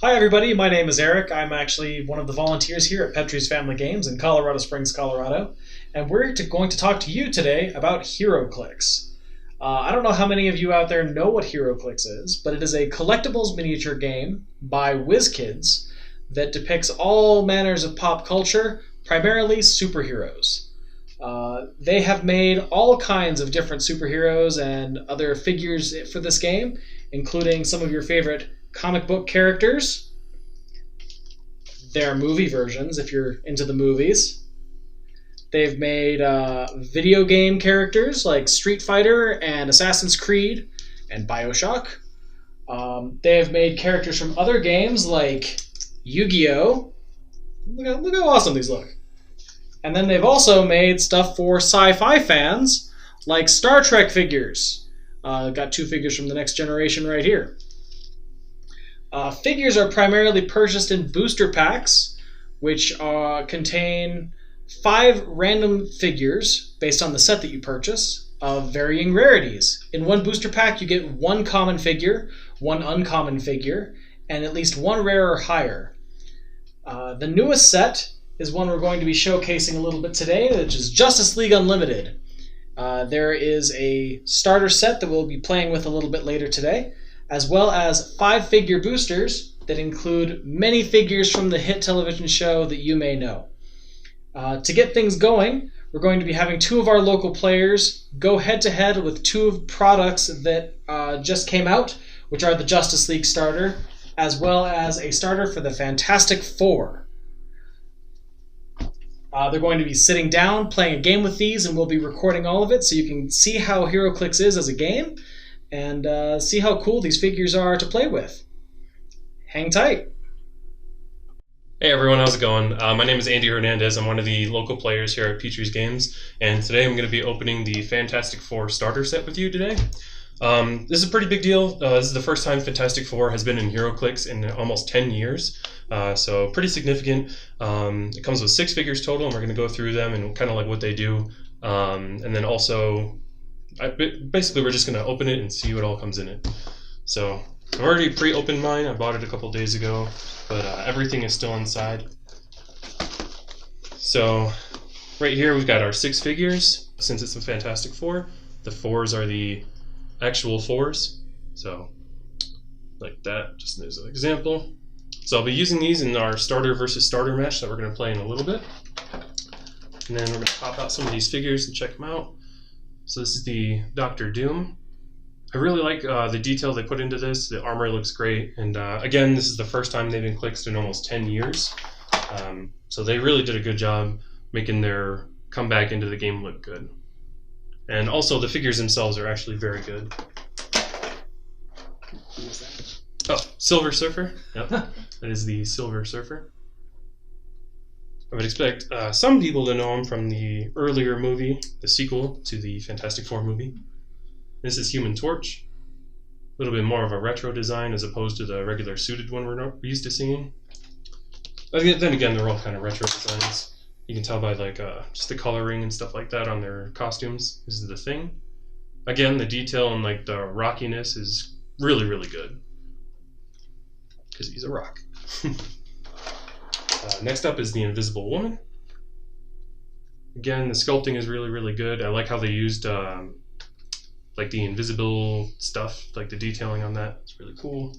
Hi everybody, my name is Eric. I'm actually one of the volunteers here at Petrie's Family Games in Colorado Springs, Colorado. And we're going to talk to you today about HeroClix. I don't know how many of you out there know what HeroClix is, but it is a collectibles miniature game by WizKids that depicts all manners of pop culture, primarily superheroes. They have made all kinds of different superheroes and other figures for this game, including some of your favorite comic book characters, their movie versions if you're into the movies. They've made video game characters like Street Fighter and Assassin's Creed and Bioshock. They have made characters from other games like Yu-Gi-Oh! Look how awesome these look. And then they've also made stuff for sci-fi fans like Star Trek figures. Got two figures from the Next Generation right here. Figures are primarily purchased in booster packs, which contain 5 random figures based on the set that you purchase of varying rarities. In one booster pack, you get 1 common figure, 1 uncommon figure, and at least 1 rare or higher. The newest set is one we're going to be showcasing a little bit today, which is Justice League Unlimited. There is a starter set that we'll be playing with a little bit later today, as well as 5 figure boosters that include many figures from the hit television show that you may know. To get things going, we're going to be having 2 of our local players go head-to-head with 2 products that just came out, which are the Justice League starter, as well as a starter for the Fantastic Four. They're going to be sitting down, playing a game with these, and we'll be recording all of it so you can see how HeroClix is as a game, and see how cool these figures are to play with. Hang tight. Hey everyone, how's it going? My name is Andy Hernandez. I'm one of the local players here at Petrie's Games, and today I'm going to be opening the Fantastic Four starter set with you today. This is a pretty big deal. This is the first time Fantastic Four has been in HeroClix in almost 10 years, so pretty significant. It comes with 6 figures total, and we're going to go through them and kind of like what they do, and then also basically we're just going to open it and see what all comes in it. So I've already pre-opened mine. I bought it a couple days ago, but everything is still inside. So right here we've got our 6 figures. Since it's a Fantastic Four, the 4s are the actual 4s. So like that, just as an example. So I'll be using these in our starter versus starter match that we're going to play in a little bit. And then we're going to pop out some of these figures and check them out. So this is the Dr. Doom. I really like the detail they put into this. The armor looks great. And again, this is the first time they've been clixed in almost 10 years. So they really did a good job making their comeback into the game look good. And also the figures themselves are actually very good. Who is that? Oh, Silver Surfer. Yep, that is the Silver Surfer. I would expect some people to know him from the earlier movie, the sequel to the Fantastic Four movie. This is Human Torch. A little bit more of a retro design as opposed to the regular suited one we're used to seeing. Then again, they're all kind of retro designs. You can tell by like just the coloring and stuff like that on their costumes. This is the Thing. Again, the detail and like the rockiness is really, really good. Because he's a rock. Next up is the Invisible Woman. Again, the sculpting is really, really good. I like how they used like the invisible stuff, like the detailing on that. It's really cool.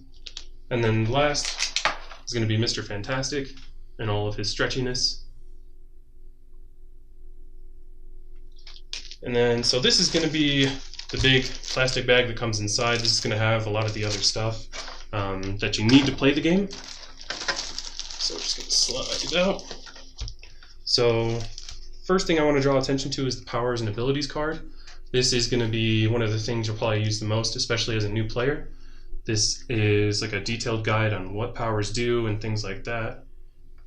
And then last is going to be Mr. Fantastic and all of his stretchiness. And then, so this is going to be the big plastic bag that comes inside. This is going to have a lot of the other stuff that you need to play the game. So we're just going to slide it out. So first thing I want to draw attention to is the powers and abilities card. This is going to be one of the things you'll probably use the most, especially as a new player. This is like a detailed guide on what powers do and things like that.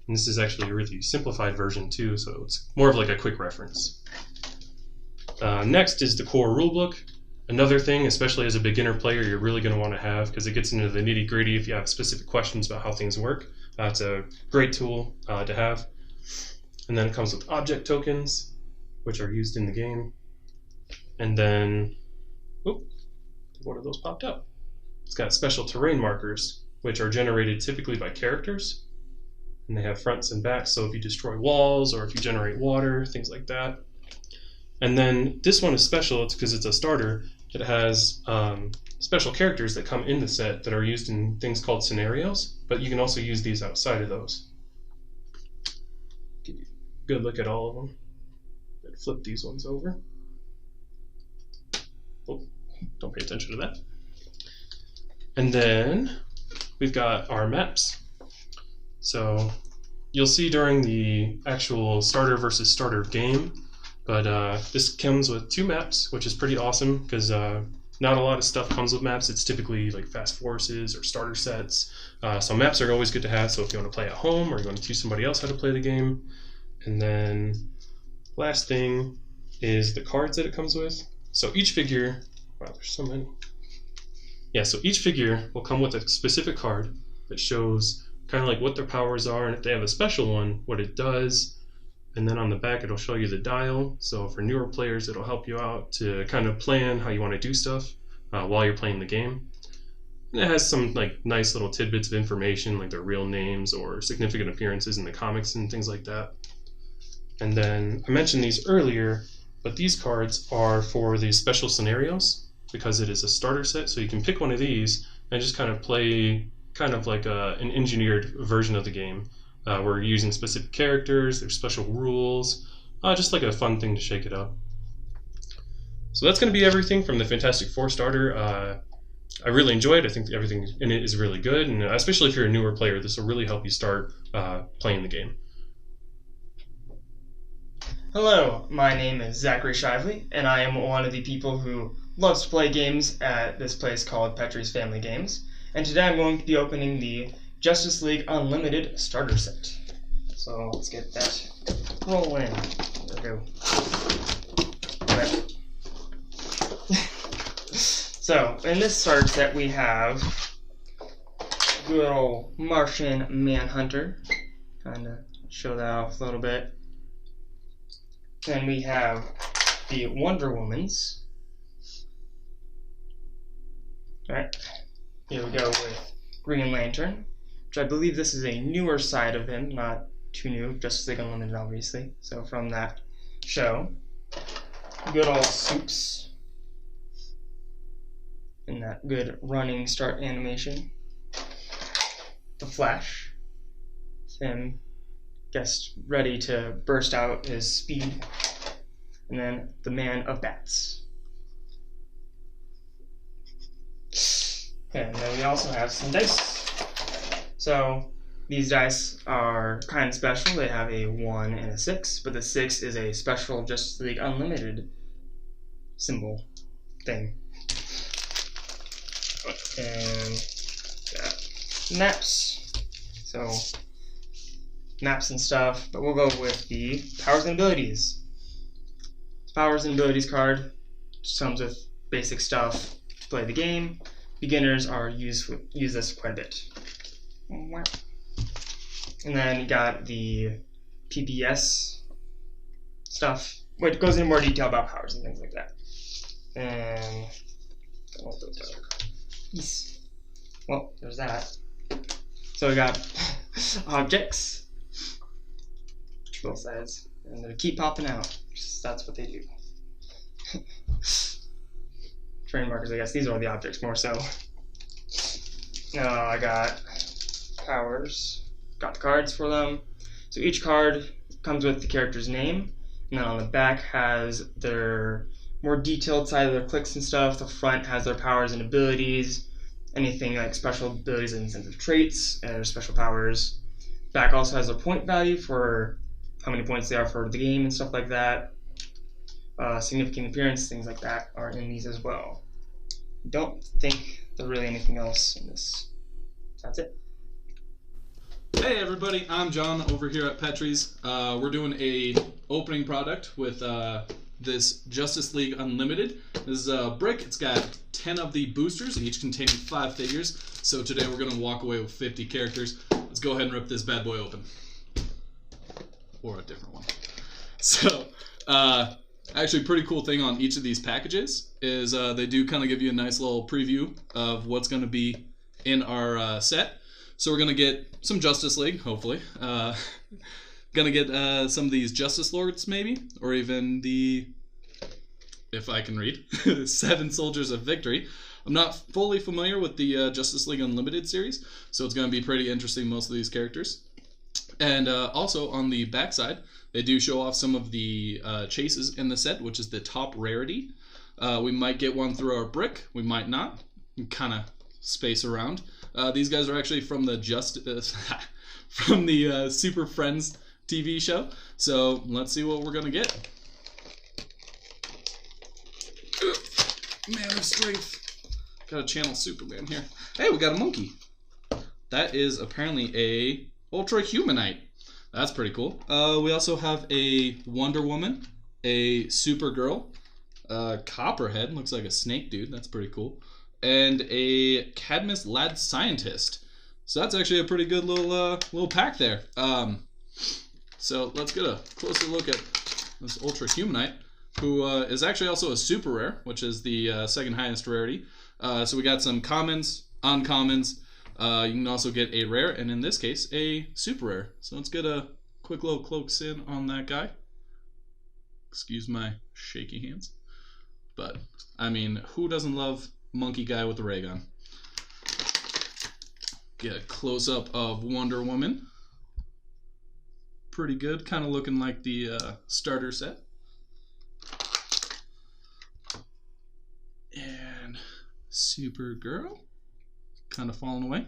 And this is actually a really simplified version too, so it's more of like a quick reference. Next is the core rulebook. Another thing, especially as a beginner player, you're really going to want to have, because it gets into the nitty-gritty if you have specific questions about how things work. It's a great tool to have. And then it comes with object tokens, which are used in the game. And then, one of those popped up. It's got special terrain markers, which are generated typically by characters. And they have fronts and backs, so if you destroy walls or if you generate water, things like that. And then this one is special, it's because it's a starter. It has special characters that come in the set that are used in things called scenarios, but you can also use these outside of those. Give you a good look at all of them. And flip these ones over. Oh, don't pay attention to that. And then we've got our maps. So you'll see during the actual starter versus starter game, but this comes with 2 maps, which is pretty awesome because not a lot of stuff comes with maps. It's typically like fast forces or starter sets. So maps are always good to have, so if you want to play at home or you want to teach somebody else how to play the game. And then last thing is the cards that it comes with. So each figure, wow, there's so many. Yeah, so each figure will come with a specific card that shows kind of like what their powers are, and if they have a special one, what it does. And then on the back, it'll show you the dial. So for newer players, it'll help you out to kind of plan how you want to do stuff while you're playing the game. And it has some like nice little tidbits of information, like their real names or significant appearances in the comics and things like that. And then I mentioned these earlier, but these cards are for the special scenarios because it is a starter set. So you can pick one of these and just kind of play kind of like an engineered version of the game. We're using specific characters, there's special rules, just like a fun thing to shake it up. So that's going to be everything from the Fantastic Four starter. I really enjoyed it. I think everything in it is really good, and especially if you're a newer player, this will really help you start playing the game. Hello, my name is Zachary Shively, and I am one of the people who loves to play games at this place called Petrie's Family Games. And today I'm going to be opening the Justice League Unlimited starter set. So let's get that rolling. There we go. Okay. So in this starter set we have good old Martian Manhunter. Kind of show that off a little bit. Then we have the Wonder Womans. Alright. Here we go with Green Lantern, which I believe this is a newer side of him, not too new, Justice League Unlimited obviously, so from that show. Good old Soups, and that good running start animation. The Flash, him, guess, ready to burst out his speed. And then the Man of Bats. And then we also have some dice. So these dice are kind of special. They have a 1 and a 6, but the 6 is a special Justice League Unlimited symbol thing. And got maps. So maps and stuff, but we'll go with the Powers and Abilities. Powers and Abilities card just comes with basic stuff to play the game. Beginners are use this quite a bit. And then you got the PBS stuff, which goes into more detail about powers and things like that. And yes. Well, there's that. So we got objects, both sides, and they keep popping out. That's what they do. Train markers, I guess. These are the objects more so. I got powers. Got the cards for them. So each card comes with the character's name, and then on the back has their more detailed side of their clicks and stuff. The front has their powers and abilities, anything like special abilities and incentive traits, and special powers. Back also has their point value for how many points they are for the game and stuff like that. Significant appearance, things like that are in these as well. Don't think there's really anything else in this. That's it. Hey everybody, I'm John over here at Petrie's. We're doing a opening product with this Justice League Unlimited. This is a brick. It's got 10 of the boosters, each containing 5 figures. So today we're going to walk away with 50 characters. Let's go ahead and rip this bad boy open. Or a different one. So, actually pretty cool thing on each of these packages is they do kind of give you a nice little preview of what's going to be in our set. So we're gonna get some Justice League, hopefully. Gonna get some of these Justice Lords, maybe, or even the, if I can read, 7 Soldiers of Victory. I'm not fully familiar with the Justice League Unlimited series, so it's going to be pretty interesting, most of these characters. And also on the backside, they do show off some of the chases in the set, which is the top rarity. We might get one through our brick, we might not. Kind of space around. These guys are actually from the Super Friends TV show, so let's see what we're going to get. Man of strength. Gotta channel Superman here. Hey, we got a monkey. That is apparently a Ultra Humanite. That's pretty cool. We also have a Wonder Woman, a Supergirl, Copperhead, looks like a snake dude. That's pretty cool. And a Cadmus Lad Scientist. So that's actually a pretty good little pack there. So let's get a closer look at this Ultra Humanite, who is actually also a super rare, which is the second highest rarity. So we got some commons, uncommons. You can also get a rare, and in this case, a super rare. So let's get a quick little cloaks in on that guy. Excuse my shaky hands. But, I mean, who doesn't love monkey guy with a ray gun? Get a close-up of Wonder Woman. Pretty good, kind of looking like the starter set. And Supergirl, kind of falling away.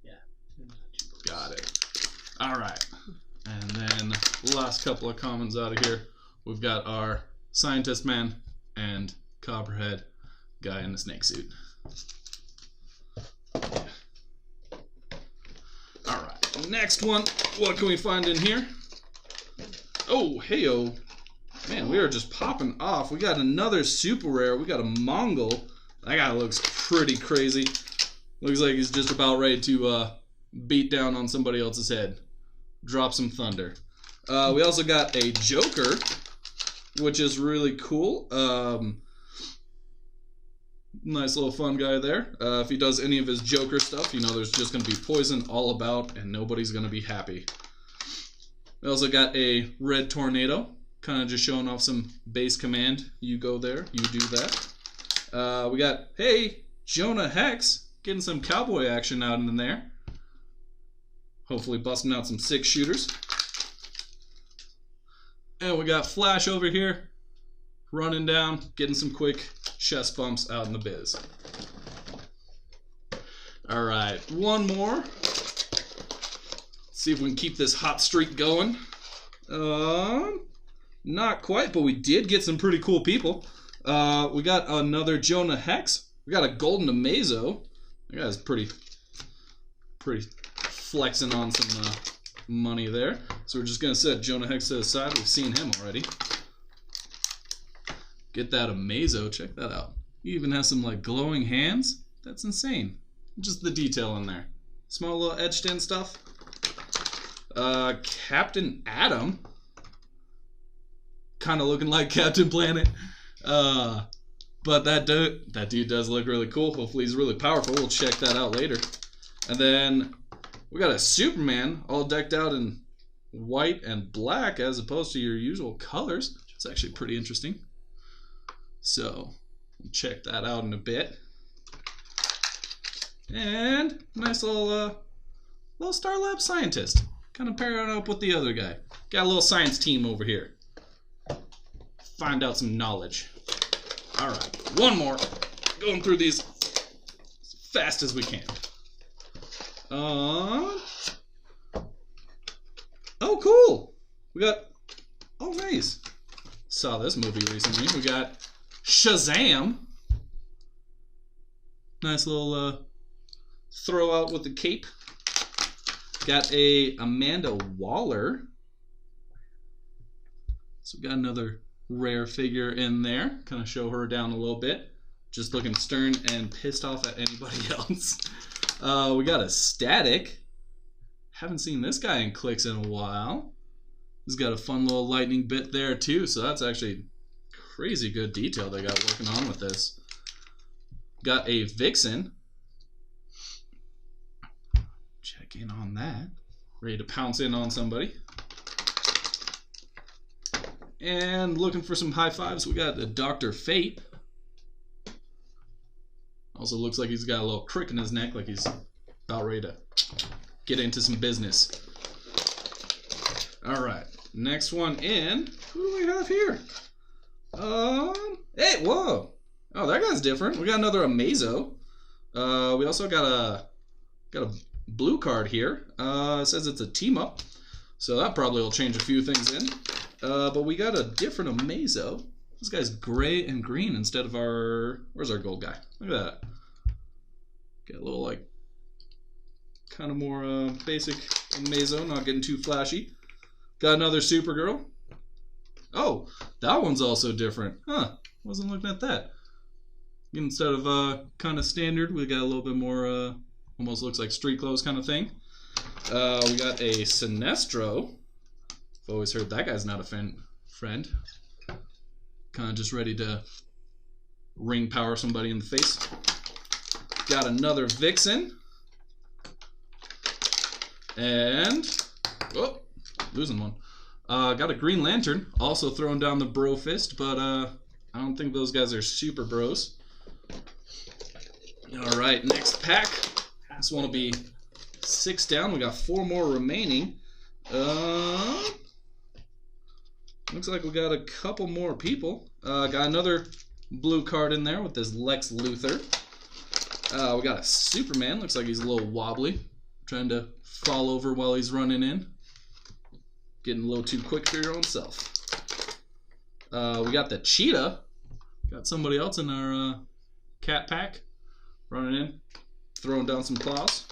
Yeah. Got it. All right. And then last couple of commons out of here. We've got our Scientist Man and Copperhead guy in the snake suit. All right. Next one. What can we find in here? Oh, heyo. Man, we are just popping off. We got another super rare. We got a Mongol. That guy looks pretty crazy. Looks like he's just about ready to beat down on somebody else's head. Drop some thunder. We also got a Joker, which is really cool. Nice little fun guy there. If he does any of his Joker stuff, you know there's just going to be poison all about and nobody's going to be happy. We also got a Red Tornado. Kind of just showing off some base command. You go there, you do that. We got, hey, Jonah Hex, getting some cowboy action out in there. Hopefully busting out some 6-shooters. And we got Flash over here, running down, getting some quick chest bumps out in the biz. Alright, one more. Let's see if we can keep this hot streak going. Not quite, but we did get some pretty cool people. We got another Jonah Hex. We got a Golden Amazo. That guy's pretty flexing on some money there. So we're just going to set Jonah Hex to the side. We've seen him already. Get that Amazo. Check that out. He even has some like glowing hands. That's insane. Just the detail in there. Small little etched in stuff. Captain Atom. Kind of looking like Captain Planet. But that dude does look really cool. Hopefully he's really powerful. We'll check that out later. And then we got a Superman all decked out in white and black as opposed to your usual colors. It's actually pretty interesting. So we'll check that out in a bit. And nice little Star Lab scientist. Kind of pairing up with the other guy. Got a little science team over here. Find out some knowledge. Alright, one more. Going through these as fast as we can. Oh, cool. We got, oh, nice. Saw this movie recently. We got Shazam. Nice little throw out with the cape. Got a Amanda Waller. So we got another rare figure in there. Kind of show her down a little bit. Just looking stern and pissed off at anybody else. We got a Static. Haven't seen this guy in Clicks in a while. He's got a fun little lightning bit there too, so that's actually crazy good detail they got working on with this. Got a Vixen. Back in on that. Ready to pounce in on somebody. And looking for some high fives, we got the Dr. Fate. Also looks like he's got a little crick in his neck, like he's about ready to get into some business. Alright, next one in. Who do we have here? Hey, whoa! Oh, that guy's different. We got another Amazo. We also got a blue card here. It says it's a team up, so that probably will change a few things in. But we got a different Amazo. This guy's gray and green instead of our... Where's our gold guy? Look at that. Got a little, like, kind of more basic Amazo, not getting too flashy. Got another Supergirl. Oh, that one's also different. Huh, wasn't looking at that. Instead of kind of standard, we got a little bit more, almost looks like street clothes kind of thing. We got a Sinestro. I've always heard that guy's not a friend. Kind of just ready to ring power somebody in the face. Got another Vixen. And, oh, losing one. Got a Green Lantern, also throwing down the bro fist, but I don't think those guys are super bros. Alright, next pack. This one will be 6 down. We got 4 more remaining. Looks like we got a couple more people. Got another blue card in there with this Lex Luthor. We got a Superman. Looks like he's a little wobbly. Trying to fall over while he's running in. Getting a little too quick for your own self. We got the Cheetah. Got somebody else in our cat pack. Running in. Throwing down some claws.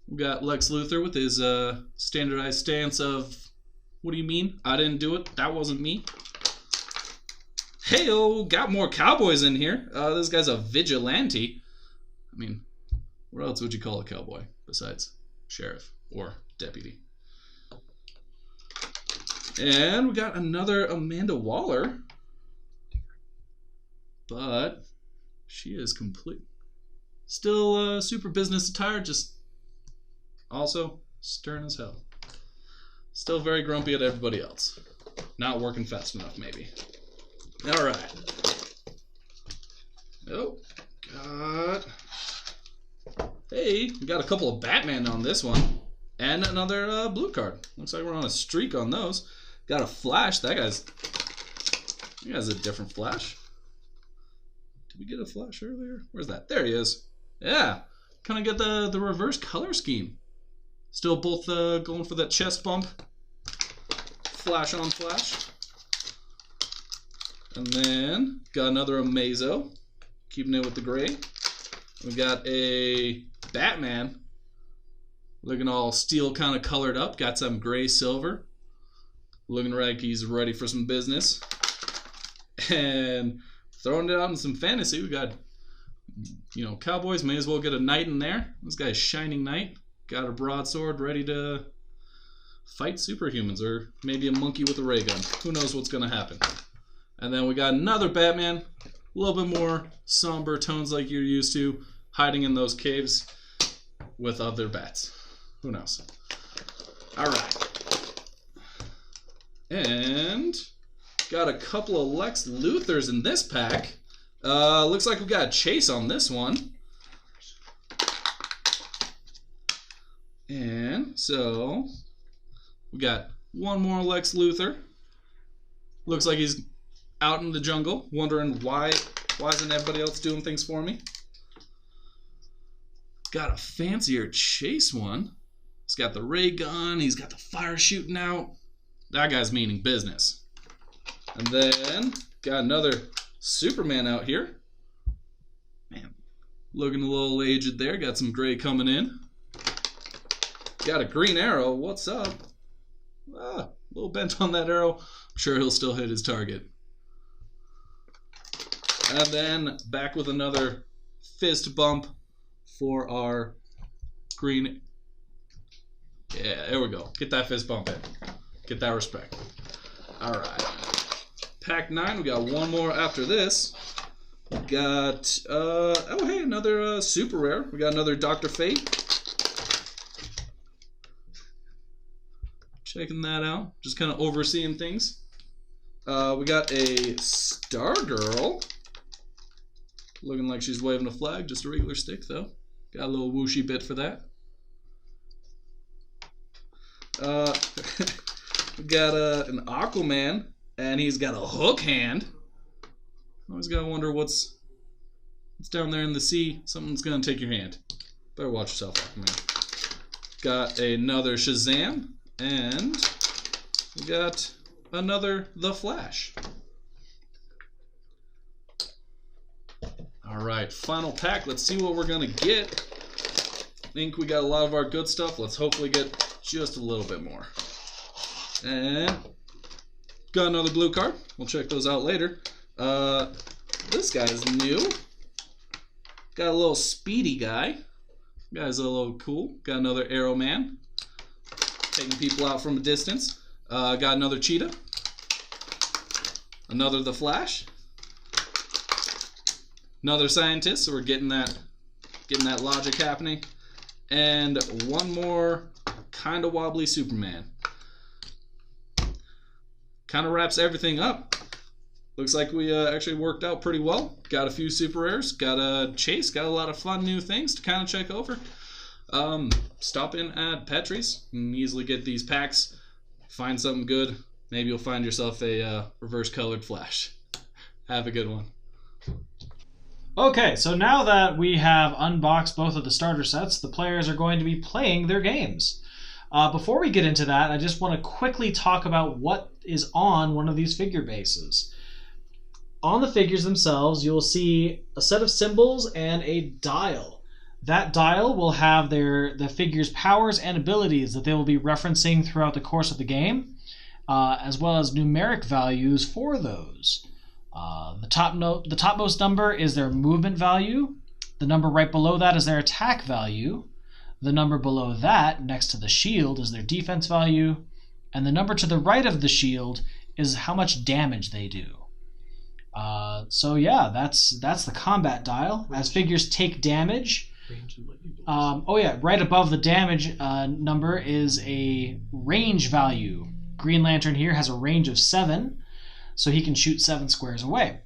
We got Lex Luthor with his standardized stance of, what do you mean? I didn't do it. That wasn't me. Hey-oh, got more cowboys in here. This guy's a vigilante. I mean, what else would you call a cowboy besides sheriff or deputy? And we got another Amanda Waller. But she is complete. Still super business attire, just also stern as hell. Still very grumpy at everybody else. Not working fast enough, maybe. Alright. Oh, got... Hey, we got a couple of Batman on this one. And another blue card. Looks like we're on a streak on those. Got a Flash. That guy's a different Flash. Did we get a Flash earlier? Where's that? There he is. Yeah. Kind of get the reverse color scheme. Still both going for that chest bump. Flash on Flash. And then got another Amazo. Keeping it with the gray. We got a Batman. Looking all steel kind of colored up. Got some gray silver. Looking like he's ready for some business. And throwing it out in some fantasy. We got, you know, cowboys. May as well get a knight in there. This guy's Shining Knight. Got a broadsword ready to fight superhumans. Or maybe a monkey with a ray gun. Who knows what's going to happen. And then we got another Batman. A little bit more somber tones like you're used to. Hiding in those caves with other bats. Who knows? Alright. And got a couple of Lex Luthors in this pack. Looks like we got a chase on this one. And so we got one more Lex Luthor. Looks like he's out in the jungle, wondering why isn't everybody else doing things for me? Got a fancier chase one. He's got the ray gun. He's got the fire shooting out. That guy's meaning business. And then got another Superman out here. Man, looking a little aged there. Got some gray coming in. Got a Green Arrow. What's up? Ah, a little bent on that arrow. I'm sure he'll still hit his target. And then back with another fist bump for our green. Yeah, there we go. Get that fist bump in. Get that respect. Alright. Pack 9, we got one more after this. got, oh hey, another super rare. We got another Dr. Fate. Checking that out. Just kind of overseeing things. We got a Stargirl. Looking like she's waving a flag. Just a regular stick, though. Got a little whooshy bit for that. We got an Aquaman, and he's got a hook hand. Always gotta wonder what's down there in the sea. Something's gonna take your hand. Better watch yourself, Aquaman. Got another Shazam, and we got another The Flash. Alright, final pack. Let's see what we're gonna get. I think we got a lot of our good stuff. Let's hopefully get just a little bit more. And got another blue card. We'll check those out later. This guy's new. Got a little speedy guy. Guy's a little cool. Got another Arrow Man. Taking people out from a distance. Got another Cheetah. Another The Flash. Another Scientist, so we're getting that logic happening. And one more kind of wobbly Superman. Kind of wraps everything up. Looks like we actually worked out pretty well. Got a few super rares. Got a chase. Got a lot of fun new things to kind of check over. Stop in at Petrie's and easily get these packs. Find something good. Maybe you'll find yourself a reverse colored Flash. Have a good one. Okay, so now that we have unboxed both of the starter sets, the players are going to be playing their games. Before we get into that, I just want to quickly talk about what is on one of these figure bases. On the figures themselves, you'll see a set of symbols and a dial. That dial will have the figure's powers and abilities that they will be referencing throughout the course of the game, as well as numeric values for those. The topmost number is their movement value. The number right below that is their attack value. The number below that, next to the shield, is their defense value. And the number to the right of the shield is how much damage they do. So yeah, that's the combat dial. As figures take damage, right above the damage number is a range value. Green Lantern here has a range of 7. So he can shoot 7 squares away.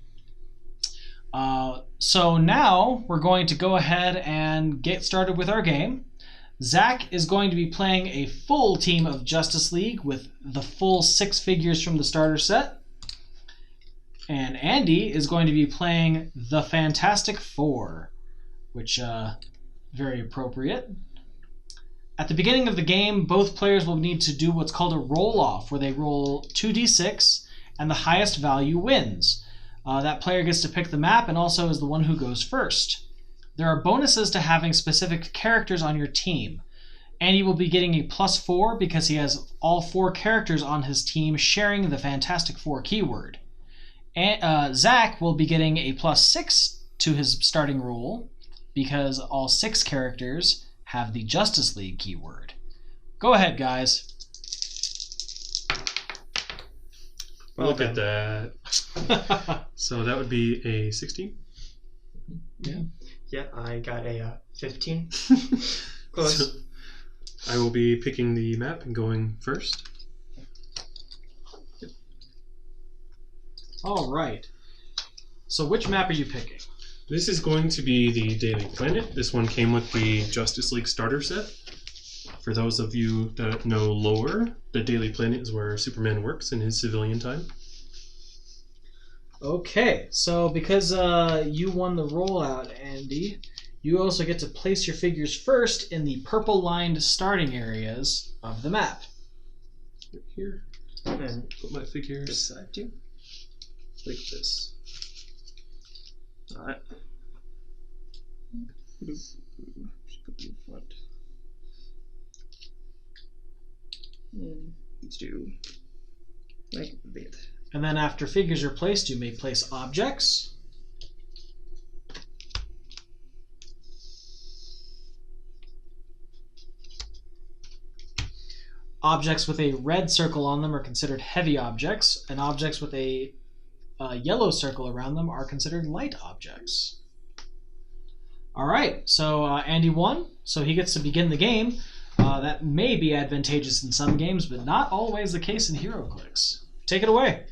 So now we're going to go ahead and get started with our game. Zach is going to be playing a full team of Justice League with the full 6 figures from the starter set. And Andy is going to be playing the Fantastic Four, which very appropriate. At the beginning of the game, both players will need to do what's called a roll-off, where they roll 2d6, and the highest value wins. That player gets to pick the map and also is the one who goes first. There are bonuses to having specific characters on your team. Andy will be getting a +4 because he has all 4 characters on his team sharing the Fantastic Four keyword. And Zach will be getting a +6 to his starting roll because all 6 characters have the Justice League keyword. Go ahead, guys. Look at that. So that would be a 16? Yeah, I got a 15. Close. So I will be picking the map and going first. All right. So which map are you picking? This is going to be the Daily Planet. This one came with the Justice League starter set. For those of you that know lore, the Daily Planet is where Superman works in his civilian time. Okay, so because you won the rollout, Andy, you also get to place your figures first in the purple-lined starting areas of the map. Right here. And Put my figures this side too. like this. Alright. Put them in front. Let's do like that. And then after figures are placed, you may place objects. Objects with a red circle on them are considered heavy objects, and objects with a yellow circle around them are considered light objects. All right, so Andy won, so he gets to begin the game. That may be advantageous in some games, but not always the case in HeroClix. Take it away.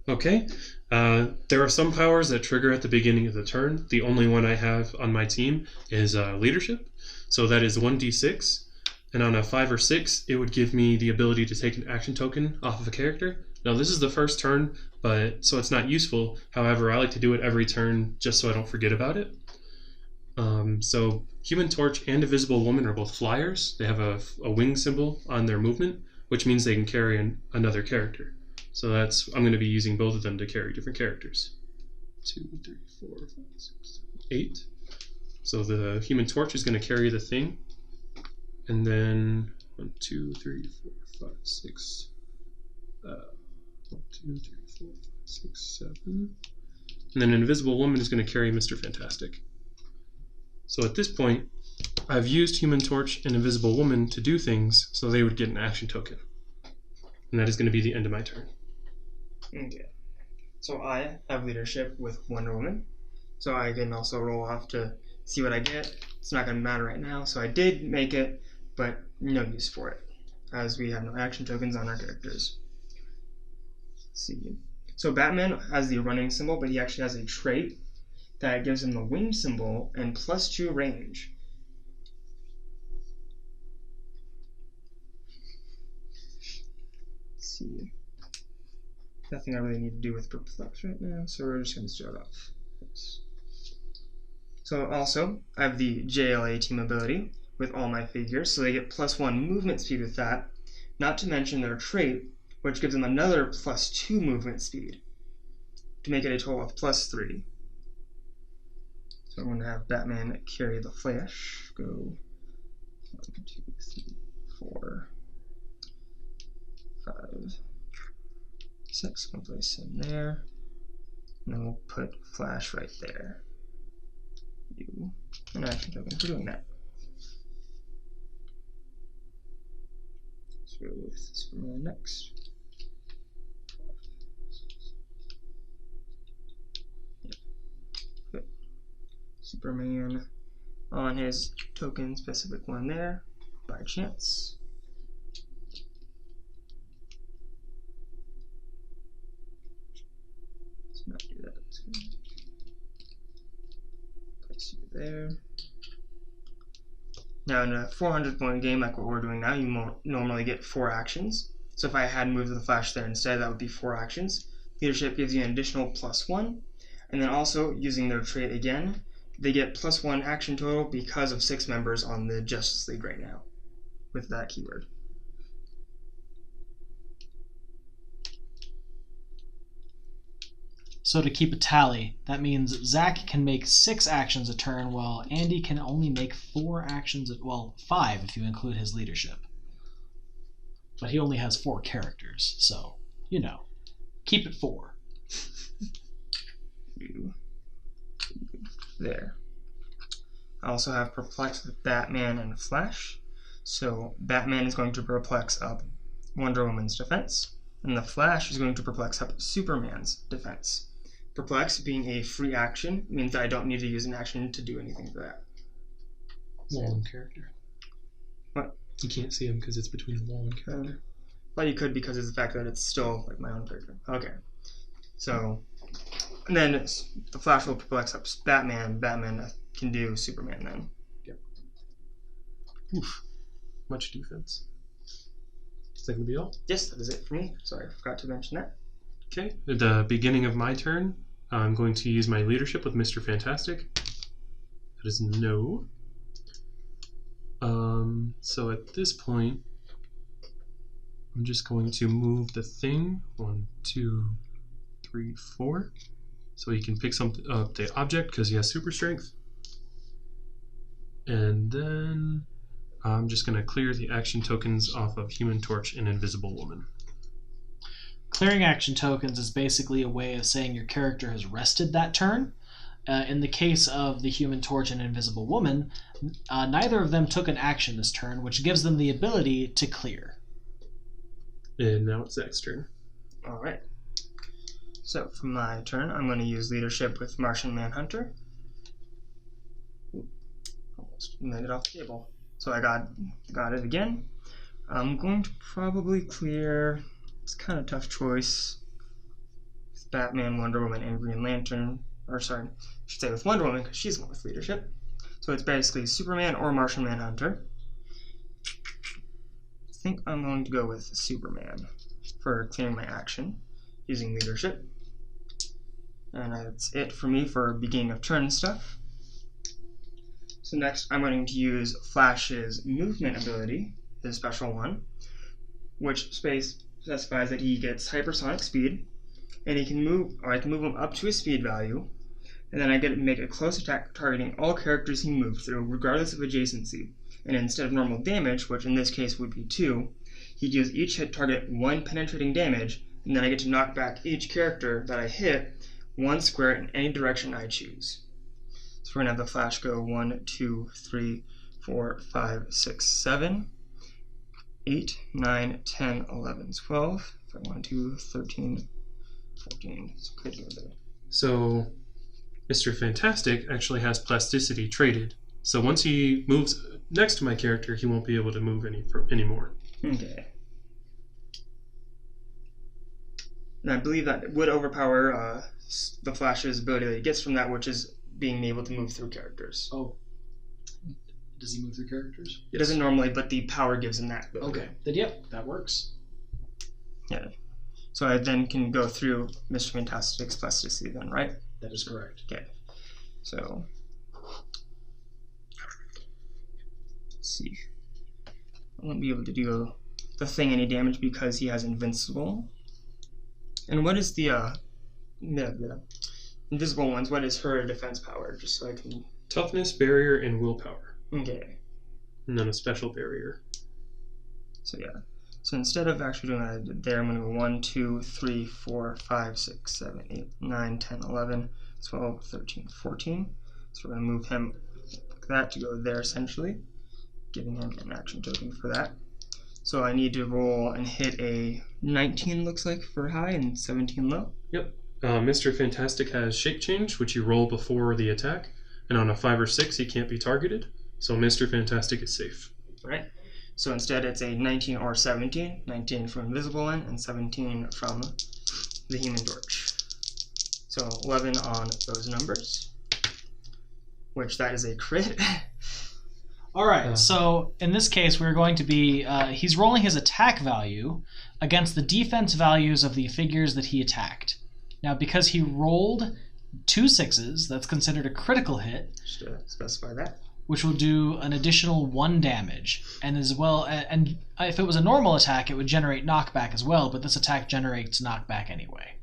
Okay. There are some powers that trigger at the beginning of the turn. The only one I have on my team is leadership. So that is 1d6. And on a 5 or 6, it would give me the ability to take an action token off of a character. Now this is the first turn, so it's not useful. However, I like to do it every turn just so I don't forget about it. So Human Torch and Invisible Woman are both flyers. They have a wing symbol on their movement, which means they can carry another character. So I'm going to be using both of them to carry different characters. 2, 3, 4, 5, 6, 7, 8. So the Human Torch is going to carry the thing. And then 1, 2, 3, 4, 5, 6. 1, 2, 3, 4, 5, 6, 7. And then an Invisible Woman is going to carry Mr. Fantastic. So at this point, I've used Human Torch and Invisible Woman to do things, so they would get an action token. And that is going to be the end of my turn. Okay. So I have leadership with Wonder Woman. So I can also roll off to see what I get. It's not going to matter right now, so I did make it, but no use for it, as we have no action tokens on our characters. Let's see. So Batman has the running symbol, but he actually has a trait that gives him the wing symbol and +2 range. Let's see. Nothing I really need to do with Perplex right now, so we're just going to start off. So also, I have the JLA team ability with all my figures, so they get +1 movement speed with that, not to mention their trait, which gives them another +2 movement speed, to make it a total of +3. So I'm going to have Batman carry the Flash. Go 1, 2, 3, 4, 5, 6. We'll place him there. And then we'll put Flash right there. An action token for doing that. Let's go with Superman next. Put Superman on his token specific one there, by chance. Let's not do that. Let's go place you there. Now in a 400-point game like what we're doing now, you normally get 4 actions. So if I had moved the Flash there instead, that would be 4 actions. Leadership gives you an additional +1. And then also, using their trait again, they get +1 action total because of 6 members on the Justice League right now, with that keyword. So to keep a tally, that means Zach can make 6 actions a turn, while Andy can only make 4 actions, well, 5 if you include his leadership. But he only has 4 characters, so, you know, keep it 4. There. I also have Perplex with Batman and Flash. So Batman is going to perplex up Wonder Woman's defense, and the Flash is going to perplex up Superman's defense. Perplex being a free action means that I don't need to use an action to do anything for that. Wall and character. What? You can't see him because it's between a wall and character. Well, you could because of the fact that it's still like my own character. Okay. So, and then the Flash will perplex up Batman. Batman can do Superman then. Yep. Oof. Much defense. Is that going to be all? Yes, that is it for me. Sorry, I forgot to mention that. Okay. At the beginning of my turn, I'm going to use my leadership with Mr. Fantastic. That is no. So at this point, I'm just going to move the thing 1, 2, 3, 4, so he can pick something up the object because he has super strength. And then I'm just going to clear the action tokens off of Human Torch and Invisible Woman. Clearing action tokens is basically a way of saying your character has rested that turn. In the case of the Human Torch and Invisible Woman, neither of them took an action this turn, which gives them the ability to clear. And now it's Zach's turn. Alright. So for my turn, I'm going to use leadership with Martian Manhunter. Almost made it off the table. So I got it again. I'm going to probably clear. It's kind of a tough choice. With Batman, Wonder Woman, and Green Lantern. Or sorry, I should say with Wonder Woman because she's one with leadership. So it's basically Superman or Martian Manhunter. I think I'm going to go with Superman for clearing my action using leadership. And that's it for me for beginning of turn stuff. So next I'm going to use Flash's movement ability, his special one, which specifies that he gets hypersonic speed, and he can move, or I can move him up to his speed value, and then I get to make a close attack targeting all characters he moves through, regardless of adjacency. And instead of normal damage, which in this case would be 2, he'd use each hit target 1 penetrating damage, and then I get to knock back each character that I hit 1 square in any direction I choose. So we're going to have the Flash go 1, 2, 3, 4, 5, 6, 7, 8, 9, 10, 11, 12, 1, 2, 13, 14. So Mr. Fantastic actually has plasticity traded. So once he moves next to my character, he won't be able to move anymore. Okay. And I believe that would overpower the Flash's ability that he gets from that, which is being able to move through characters. Oh. Does he move through characters? It doesn't normally, but the power gives him that ability. Okay. Then yep, that works. Yeah. So I then can go through Mr. Fantastic's plasticity then, right? That is correct. Okay. So let's see. I won't be able to do the thing any damage because he has invincible. And what is the invisible ones? What is her defense power? Just so I can. Toughness, barrier, and willpower. Okay. And then a special barrier. So yeah. So instead of actually doing that there, I'm going to go 1, 2, 3, 4, 5, 6, 7, 8, 9, 10, 11, 12, 13, 14. So we're going to move him like that to go there essentially, giving him an action token for that. So I need to roll and hit a 19 looks like for high and 17 low. Yep. Mr. Fantastic has shape change, which you roll before the attack, and on a 5 or 6 he can't be targeted. So Mr. Fantastic is safe. Right. So instead it's a 19 or 17, 19 from Invisible One and 17 from the Human Torch. So 11 on those numbers, which that is a crit. All right, so in this case, we're going to be, he's rolling his attack value against the defense values of the figures that he attacked. Now, because he rolled 2 6s, that's considered a critical hit. Just to specify that. Which will do an additional 1 damage. And as well, and if it was a normal attack, it would generate knockback as well, but this attack generates knockback anyway.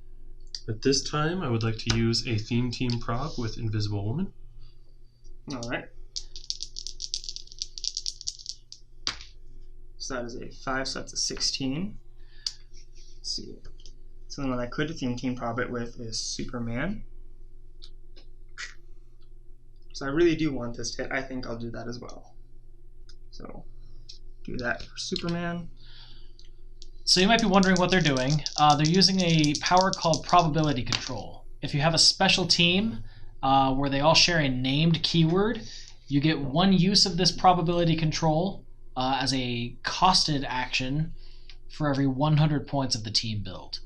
At this time, I would like to use a theme team prop with Invisible Woman. All right. So that is a 5, so that's a 16. Let's see. So the one I could theme team prop it with is Superman. So I really do want this to hit. I think I'll do that as well. So do that for Superman. So you might be wondering what they're doing. They're using a power called probability control. If you have a special team where they all share a named keyword, you get 1 use of this probability control as a costed action for every 100 points of the team build.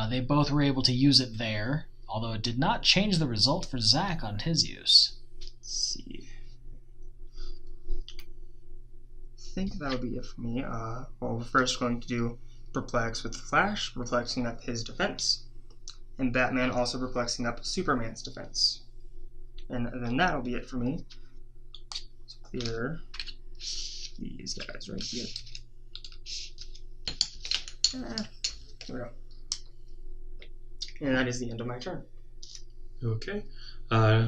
They both were able to use it there, although it did not change the result for Zach on his use. Let's see. I think that'll be it for me. Well, we're first going to do Perplex with Flash, perplexing up his defense, and Batman also perplexing up Superman's defense. And then that'll be it for me. Let's clear these guys right here. There we go. And that is the end of my turn. Okay.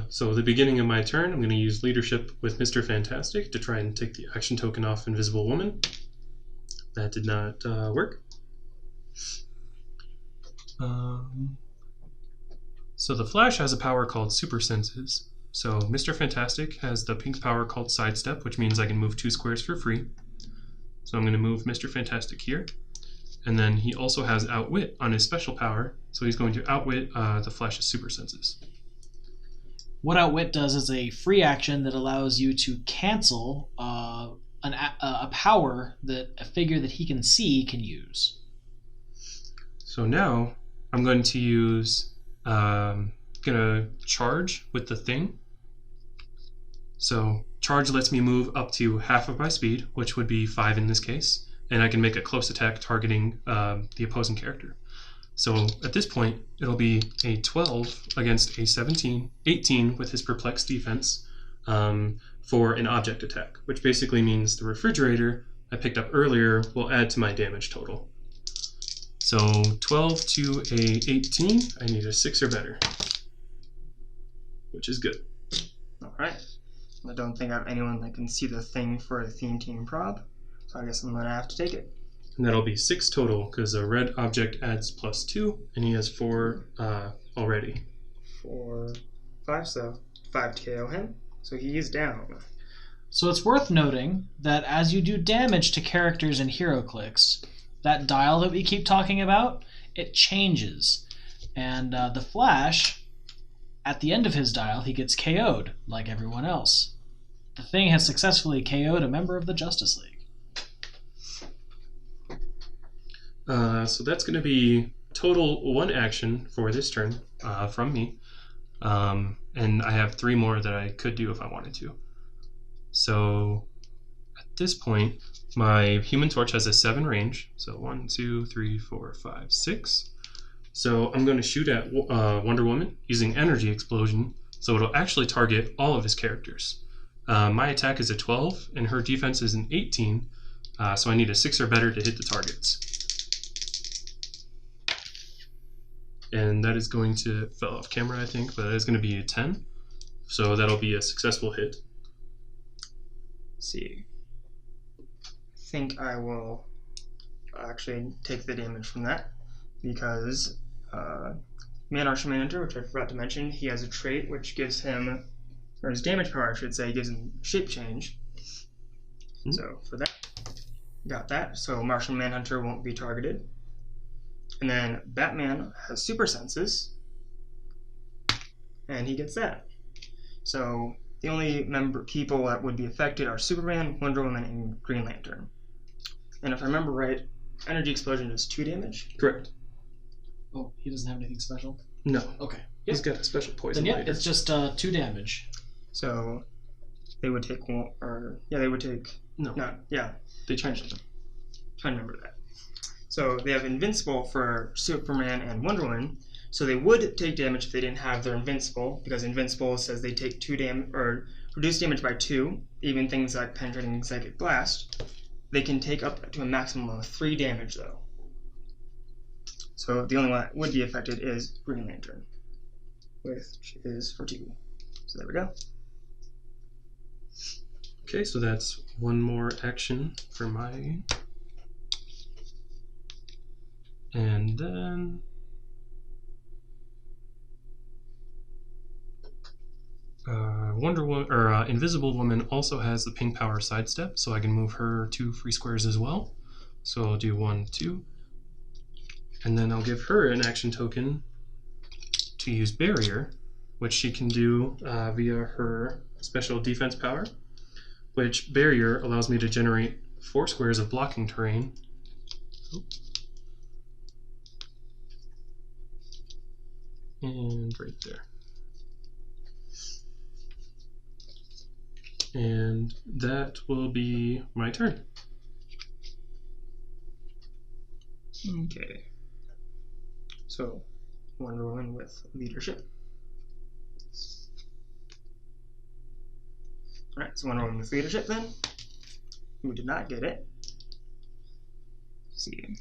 So at the beginning of my turn, I'm going to use leadership with Mr. Fantastic to try and take the action token off Invisible Woman. That did not work. So the Flash has a power called Super Senses. So Mr. Fantastic has the pink power called Sidestep, which means I can move 2 squares for free. So I'm going to move Mr. Fantastic here. And then he also has Outwit on his special power, so he's going to outwit the Flash's super senses. What Outwit does is a free action that allows you to cancel a power that a figure that he can see can use. So now I'm going to use gonna charge with the thing. So charge lets me move up to half of my speed, which would be 5 in this case, and I can make a close attack targeting the opposing character. So at this point, it'll be a 12 against a 18 with his perplexed defense for an object attack, which basically means the refrigerator I picked up earlier will add to my damage total. So 12 to a 18, I need a 6 or better, which is good. Alright. I don't think I have anyone that can see the thing for a theme team prob, so I guess I'm gonna have to take it. And that'll be 6 total, because a red object adds +2, and he has 4 already. 4, 5, so 5 to KO him, so he is down. So it's worth noting that as you do damage to characters in HeroClix, that dial that we keep talking about, it changes. And the Flash, at the end of his dial, he gets KO'd, like everyone else. The Thing has successfully KO'd a member of the Justice League. So that's going to be total 1 action for this turn from me. And I have 3 more that I could do if I wanted to. So at this point, my Human Torch has a 7 range. So 1, 2, 3, 4, 5, 6. So I'm going to shoot at Wonder Woman using Energy Explosion. So it'll actually target all of his characters. My attack is a 12, and her defense is an 18. So I need a 6 or better to hit the targets. And that is going to, fell off camera I think, but that is going to be a 10. So that'll be a successful hit. Let's see. I think I will actually take the damage from that, because Martial Manhunter, which I forgot to mention, he has a trait which gives him, or his damage power I should say, gives him shape change. So for that, got that. So Martial Manhunter won't be targeted. And then Batman has super senses, and he gets that. So the only people that would be affected are Superman, Wonder Woman, and Green Lantern. And if I remember right, Energy Explosion does 2 damage? Correct. Oh, he doesn't have anything special? No. Okay. He's got a special poison Then yeah, later. it's just 2 damage. So they would take one, or yeah, they would take, No. Yeah, They changed it. trying to remember that. So they have Invincible for Superman and Wonder Woman. So they would take damage if they didn't have their Invincible, because Invincible says they take 2 damage, or reduce damage by 2. Even things like Penetrating Psychic Blast, they can take up to a maximum of 3 damage though. So the only one that would be affected is Green Lantern, which is for 2. So there we go. Okay, so that's 1 more action for my... And then... Wonder Woman, or Invisible Woman also has the pink power sidestep, so I can move her 2 free squares as well. So I'll do 1, 2. And then I'll give her an action token to use Barrier, which she can do via her special defense power, which Barrier allows me to generate 4 squares of blocking terrain. And right there. And that will be my turn. Okay. So, Wonder Woman with leadership. Alright, so Wonder Woman with leadership then. Who did not get it. Let's see.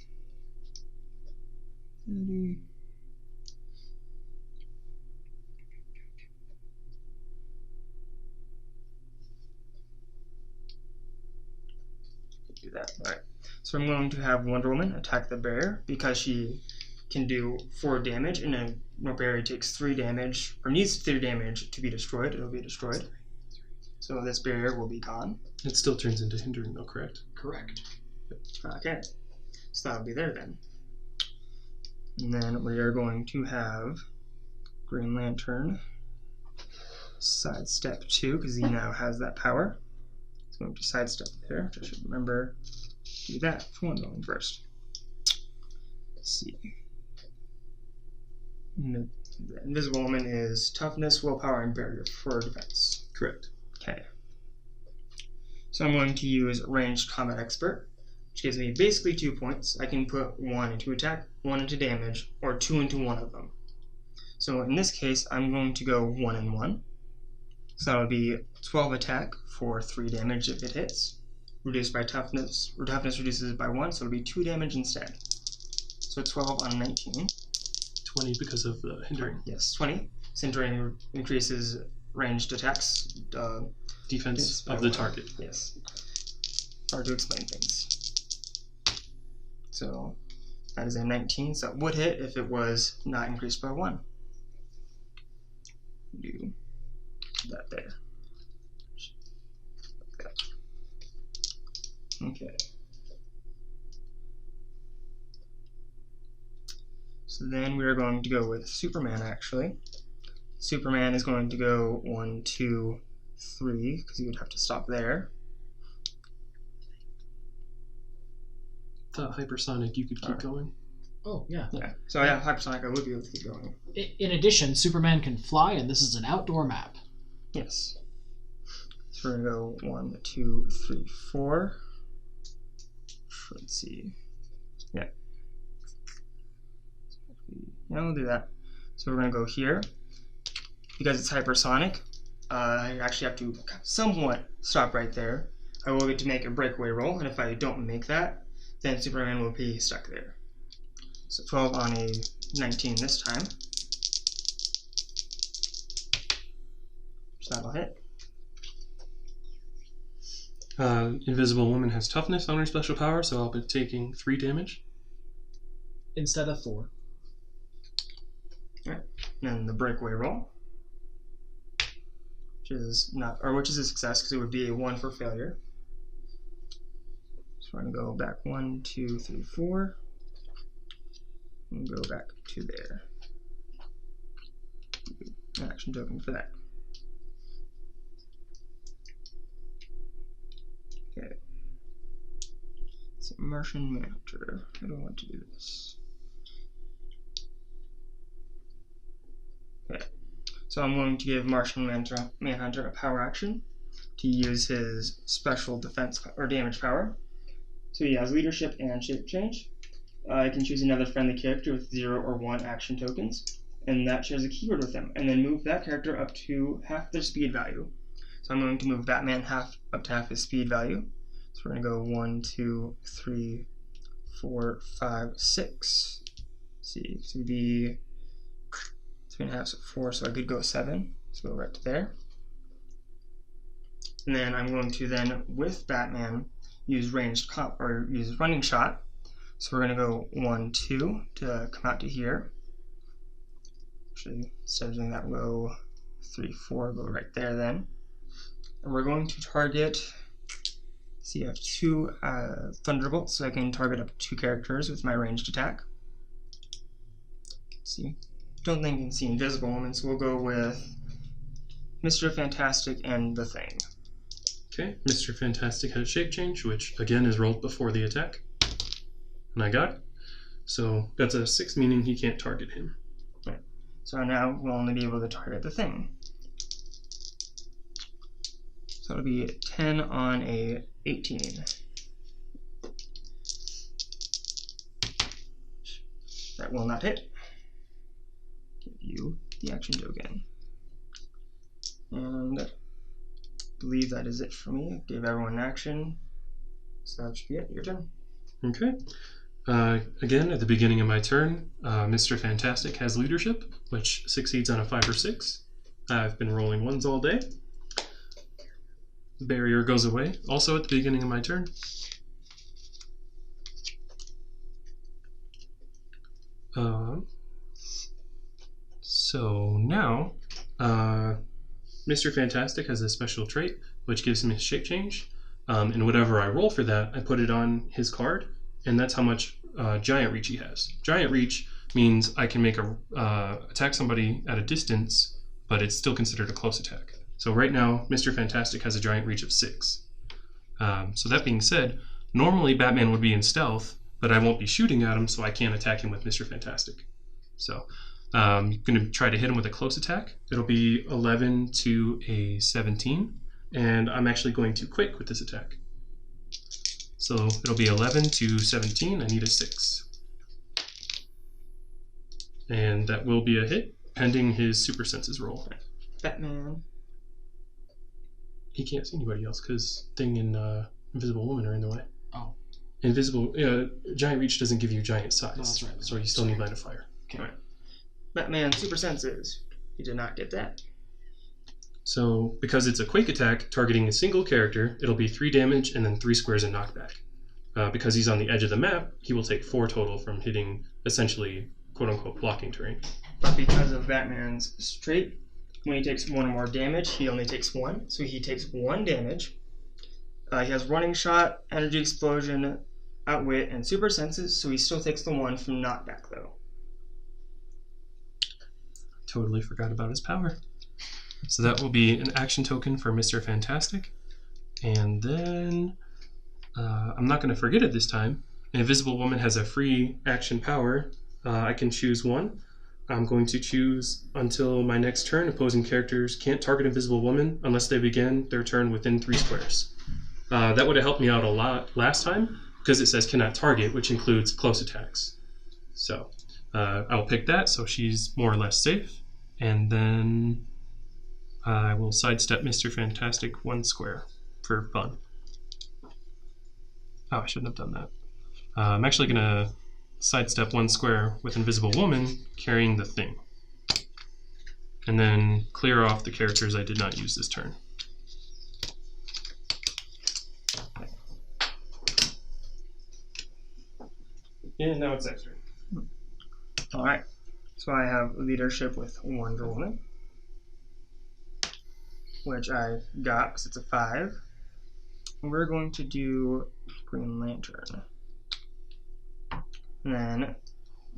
30. Do that. Alright. So I'm going to have Wonder Woman attack the bear because she can do 4 damage, and a barrier takes 3 damage, or needs 3 damage to be destroyed. It'll be destroyed. So this barrier will be gone. It still turns into hindering though, correct? Correct. Okay. So that'll be there then. And then we are going to have Green Lantern sidestep 2, because he now has that power. He's going to sidestep there. I should remember to do that for one moment first. Let's see. The Invisible Woman is toughness, willpower, and barrier for defense. Correct. Okay. So I'm going to use Ranged Combat Expert, which gives me basically 2 points. I can put 1 into attack, 1 into damage, or 2 into one of them. So in this case, I'm going to go 1 and 1. So that would be 12 attack for 3 damage if it hits. Reduced by toughness, or toughness reduces it by 1, so it'll be 2 damage instead. So 12 on 19. 20 because of hindering. Yes, 20. Hindering increases ranged attacks. Defense of the target. Yes. Hard to explain things. So that is a 19, so it would hit if it was not increased by 1. Do that there. Okay. So then we are going to go with Superman, actually. Superman is going to go 1, 2, 3, because you would have to stop there. Thought hypersonic, you could keep going. Oh, yeah. Yeah. So yeah, hypersonic, I would be able to keep going. In addition, Superman can fly, and this is an outdoor map. Yes. So we're going to go 1, 2, 3, 4. Let's see. Yeah. Yeah, we'll do that. So we're going to go here. Because it's hypersonic, I actually have to somewhat stop right there. I will get to make a breakaway roll, and if I don't make that, then Superman will be stuck there. So 12 on a 19 this time. So that'll hit. Invisible Woman has toughness on her special power, so I'll be taking 3 damage. Instead of 4. Alright. Then the breakaway roll. Which is a success because it would be a 1 for failure. So we're going to go back 1, 2, 3, 4. And go back to there. An action token for that. Okay. So Martian Manhunter. I don't want to do this. Okay. So I'm going to give Martian Manhunter a power action to use his special defense or damage power. So he has leadership and shape change. I can choose another friendly character with 0 or 1 action tokens, and that shares a keyword with them, and then move that character up to half their speed value. So I'm going to move Batman up to half his speed value. So we're going to go 1, 2, 3, 4, 5, 6. Let's see, so it would be 3.5, so 4, so I could go 7. So go right to there. And then I'm going to then, with Batman, use use running shot. So we're going to go 1, 2 to come out to here. Actually, instead of doing that, we'll go 3, 4, go right there then. And we're going to target, see, I have 2 Thunderbolts, so I can target up to 2 characters with my ranged attack. Let's see. Don't think you can see Invisible Woman, so we'll go with Mr. Fantastic and the Thing. Okay, Mr. Fantastic has shape change, which again is rolled before the attack. And I got it. So that's a 6, meaning he can't target him. Right. So now we'll only be able to target the Thing. So it'll be 10 on a 18. That will not hit. Give you the action token. And I believe that is it for me. I gave everyone an action. So that should be it. Your turn. Okay. Again, at the beginning of my turn, Mr. Fantastic has leadership, which succeeds on a 5 or 6. I've been rolling 1s all day. Barrier goes away, also at the beginning of my turn. So now, Mr. Fantastic has a special trait, which gives him his shape change. And whatever I roll for that, I put it on his card, and that's how much giant reach he has. Giant reach means I can make a attack somebody at a distance, but it's still considered a close attack. So right now, Mr. Fantastic has a giant reach of 6. So that being said, normally Batman would be in stealth, but I won't be shooting at him, so I can't attack him with Mr. Fantastic. So I'm going to try to hit him with a close attack. It'll be 11 to a 17, and I'm actually going to quake with this attack. So it'll be 11 to 17. I need a 6. And that will be a hit, pending his super senses roll. Batman. He can't see anybody else because Thing and Invisible Woman are in the way. Oh. Giant reach doesn't give you giant size. Oh, that's right. So you still need line of fire. Okay. All right. Batman super senses. He did not get that. So because it's a quake attack targeting a single character, it'll be 3 damage and then 3 squares of knockback. Because he's on the edge of the map, he will take 4 total from hitting essentially quote-unquote blocking terrain. But because of Batman's straight, when he takes 1 or more damage, he only takes 1. So he takes 1 damage. He has running shot, energy explosion, outwit, and super senses, so he still takes the 1 from knockback though. Totally forgot about his power. So that will be an action token for Mr. Fantastic. And then, I'm not going to forget it this time. Invisible Woman has a free action power. I can choose one. I'm going to choose until my next turn, opposing characters can't target Invisible Woman unless they begin their turn within 3 squares. That would have helped me out a lot last time because it says cannot target, which includes close attacks. So I'll pick that so she's more or less safe. And then I will sidestep Mr. Fantastic 1 square for fun. Oh, I shouldn't have done that. I'm actually going to sidestep 1 square with Invisible Woman carrying the Thing. And then clear off the characters I did not use this turn. And now it's extra. Alright, so I have leadership with Wonder Woman, which I got because it's a 5. We're going to do Green Lantern. And then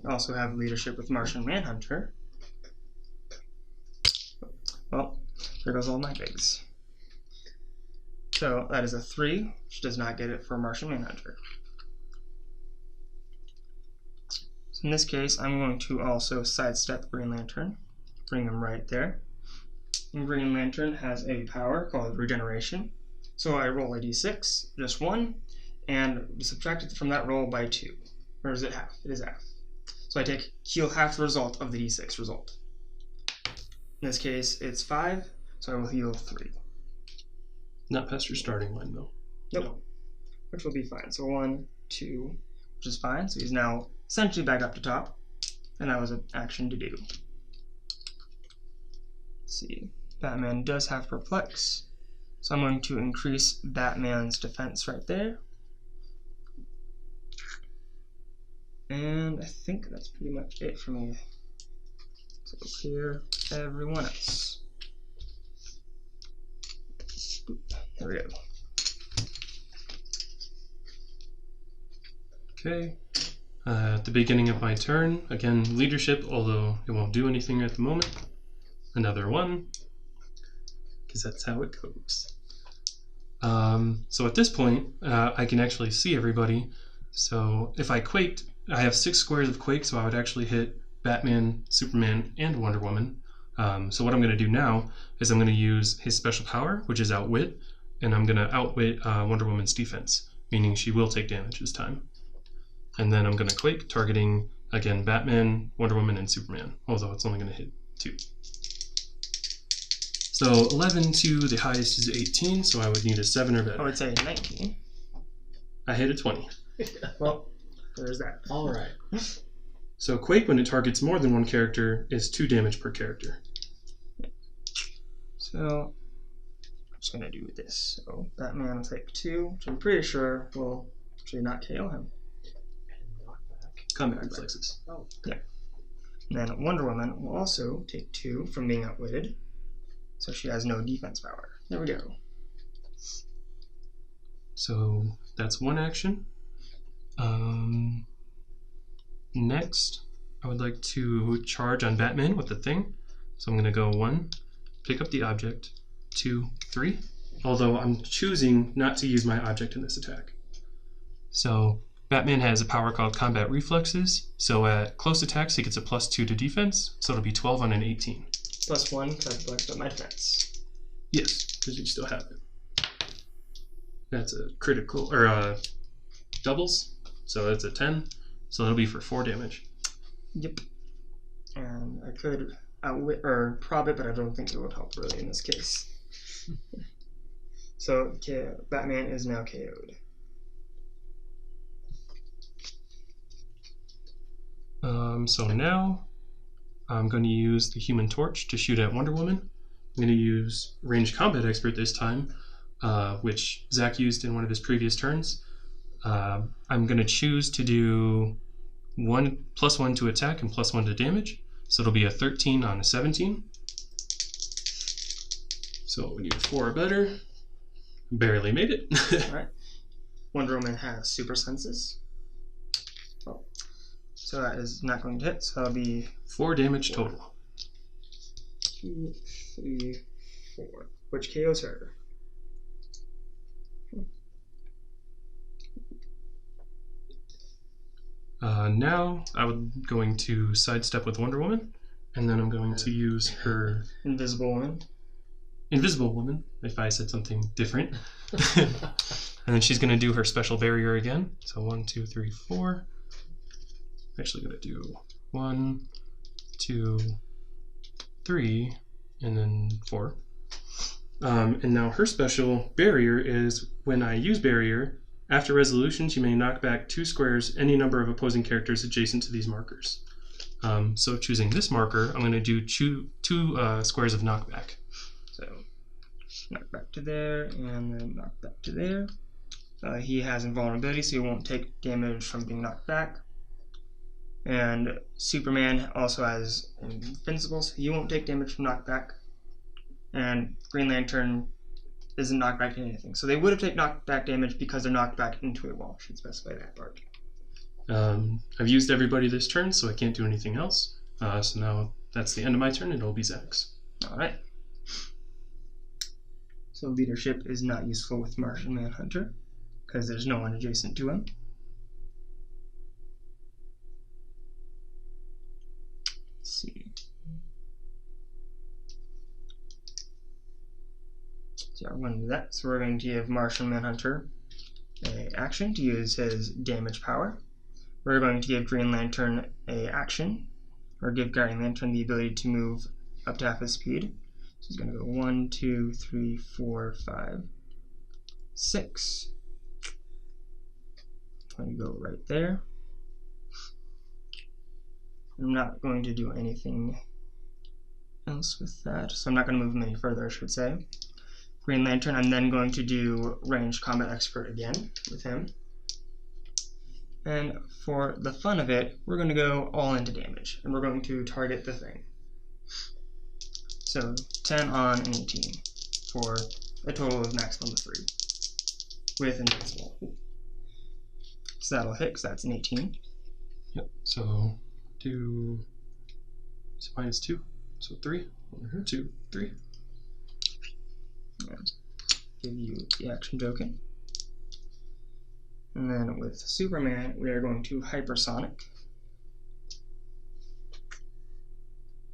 we also have leadership with Martian Manhunter. Well, there goes all my bigs. So that is a 3, which does not get it for Martian Manhunter. So in this case, I'm going to also sidestep Green Lantern, bring him right there. And Green Lantern has a power called Regeneration. So I roll a d6, just 1, and subtract it from that roll by 2. Or is it half? It is half. So I heal half the result of the d6 result. In this case, it's 5, so I will heal 3. Not past your starting line, though. Nope. No. Which will be fine. So 1, 2, which is fine. So he's now essentially back up to top. And that was an action to do. Let's see. Batman does have Perplex. So I'm going to increase Batman's defense right there. And I think that's pretty much it for me. So clear everyone else. Boop. There we go. Okay. At the beginning of my turn, again, leadership, although it won't do anything at the moment. Another 1, because that's how it goes. So at this point, I can actually see everybody. So if I quaked, I have 6 squares of quake, so I would actually hit Batman, Superman, and Wonder Woman. So what I'm going to do now is I'm going to use his special power, which is Outwit, and I'm going to outwit Wonder Woman's defense, meaning she will take damage this time. And then I'm going to quake, targeting, again, Batman, Wonder Woman, and Superman, although it's only going to hit 2. So 11 to the highest is 18, so I would need a 7 or better. I would say 19. I hit a 20. Well, there's that. All right. So Quake, when it targets more than 1 character, is 2 damage per character. So I'm just going to do this. So Batman will take 2, which I'm pretty sure will actually not KO him. Combat reflexes. Oh. Yeah. And then Wonder Woman will also take 2 from being outwitted. So she has no defense power. There we go. So that's 1 action. next, I would like to charge on Batman with the thing. So I'm going to go 1, pick up the object, 2, 3. Although I'm choosing not to use my object in this attack. So Batman has a power called Combat Reflexes. So at close attacks, he gets a +2 to defense. So it'll be 12 on an 18. +1, because I flex up my defense. Yes, because you still have it. That's a critical, or doubles. So that's a 10. So that'll be for 4 damage. Yep. And I could outwit or prob it, but I don't think it would help really in this case. So Batman is now KO'd. So now I'm going to use the Human Torch to shoot at Wonder Woman. I'm going to use Ranged Combat Expert this time, which Zach used in one of his previous turns. I'm going to choose to do +1 to attack and +1 to damage. So it'll be a 13 on a 17. So we need 4 or better. Barely made it. Alright. Wonder Woman has super senses. Oh. So that is not going to hit, so that'll be 4 damage total. 2, 3, 4. Which KOs her? Now I'm going to sidestep with Wonder Woman, and then I'm going to use her Invisible Woman. Invisible Woman, if I said something different. And then she's going to do her special barrier again. So 1, 2, 3, 4. Actually going to do 1, 2, 3, and then 4. And now her special barrier is when I use barrier, after resolutions, you may knock back 2 squares any number of opposing characters adjacent to these markers. So choosing this marker, I'm going to do 2 squares of knockback. So knock back to there, and then knock back to there. He has invulnerability, so he won't take damage from being knocked back. And Superman also has invincible, so he won't take damage from knockback. And Green Lantern isn't knocked back to anything. So they would have taken knockback damage because they're knocked back into a wall. I should specify that part. I've used everybody this turn, so I can't do anything else. So now that's the end of my turn, and it'll be Zach's. Alright. So leadership is not useful with Martian Manhunter, because there's no one adjacent to him. Let's see. So I'm going to do that. So we're going to give Martian Manhunter an action to use his damage power. We're going to give Green Lantern an action, or give Green Lantern the ability to move up to half his speed. So he's going to go 1, 2, 3, 4, 5, 6. I'm going to go right there. I'm not going to do anything else with that, so I'm not going to move him any further, I should say. Green Lantern, I'm then going to do Ranged Combat Expert again with him. And for the fun of it, we're going to go all into damage, and we're going to target the thing. So 10 on an 18 for a total of maximum of 3 with invincible. So that'll hit because that's an 18. Yep, so -2, so 3. 1, 2, 3. And give you the action token. And then with Superman, we are going to hypersonic.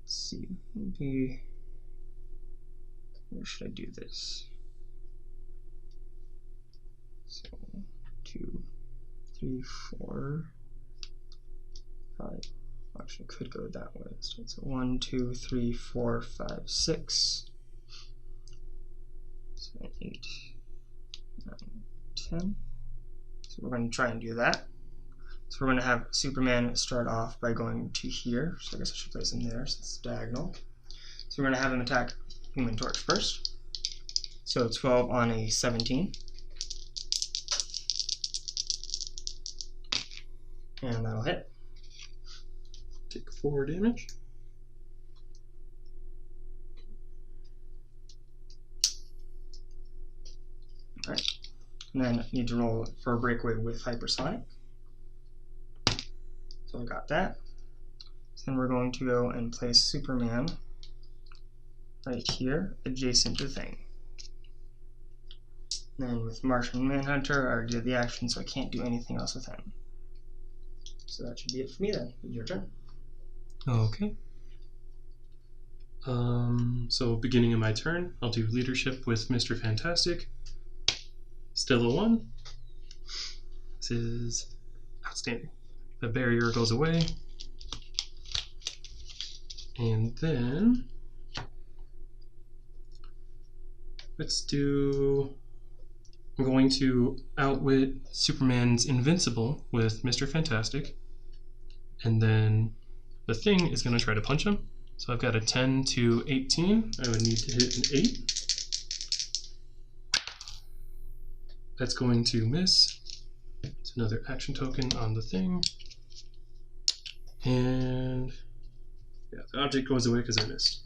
Let's see, maybe where should I do this? So 2, 3, 4, 5. Actually, could go that way instead. So 1, 2, 3, 4, 5, 6. 7, 8, 9, 10. So we're going to try and do that. So we're going to have Superman start off by going to here. So I guess I should place him there since it's diagonal. So we're going to have him attack Human Torch first. So 12 on a 17. And that'll hit. Take 4 damage. Alright. And then need to roll for a breakaway with hypersonic. So I got that. So then we're going to go and place Superman right here, adjacent to the thing. Then with Martian Manhunter, I already did the action, so I can't do anything else with him. So that should be it for me then. Your turn. Okay. So beginning of my turn, I'll do leadership with Mr. Fantastic. Still a 1. This is outstanding. The barrier goes away. And then I'm going to outwit Superman's invincible with Mr. Fantastic. And then the thing is going to try to punch him. So I've got a 10 to 18. I would need to hit an 8. That's going to miss. It's another action token on the thing. And yeah, the object goes away because I missed.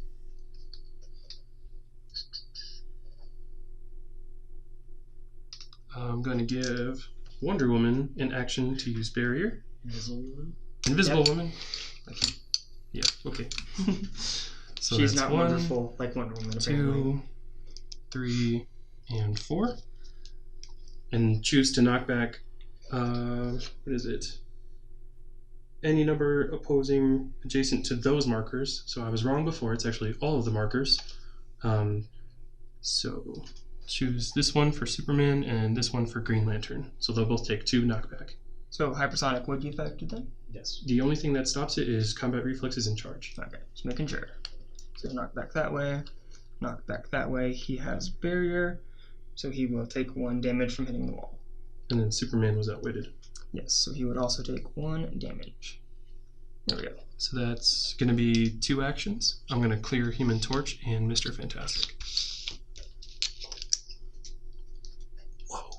I'm going to give Wonder Woman an action to use barrier. Invisible Woman. Invisible Woman. Okay. Yeah, okay. So she's that's not 1, wonderful like Wonder Woman, apparently. 2, 3, and 4. And choose to knock back, what is it? Any number opposing adjacent to those markers. So I was wrong before, it's actually all of the markers. So choose this one for Superman and this one for Green Lantern. So they'll both take 2 knockback. So hypersonic would be affected then? Yes. The only thing that stops it is combat reflexes in charge. Okay, just making sure. So knock back that way, knock back that way. He has barrier, so he will take 1 damage from hitting the wall. And then Superman was outwitted. Yes, so he would also take 1 damage. There we go. So that's going to be 2 actions. I'm going to clear Human Torch and Mr. Fantastic. Whoa.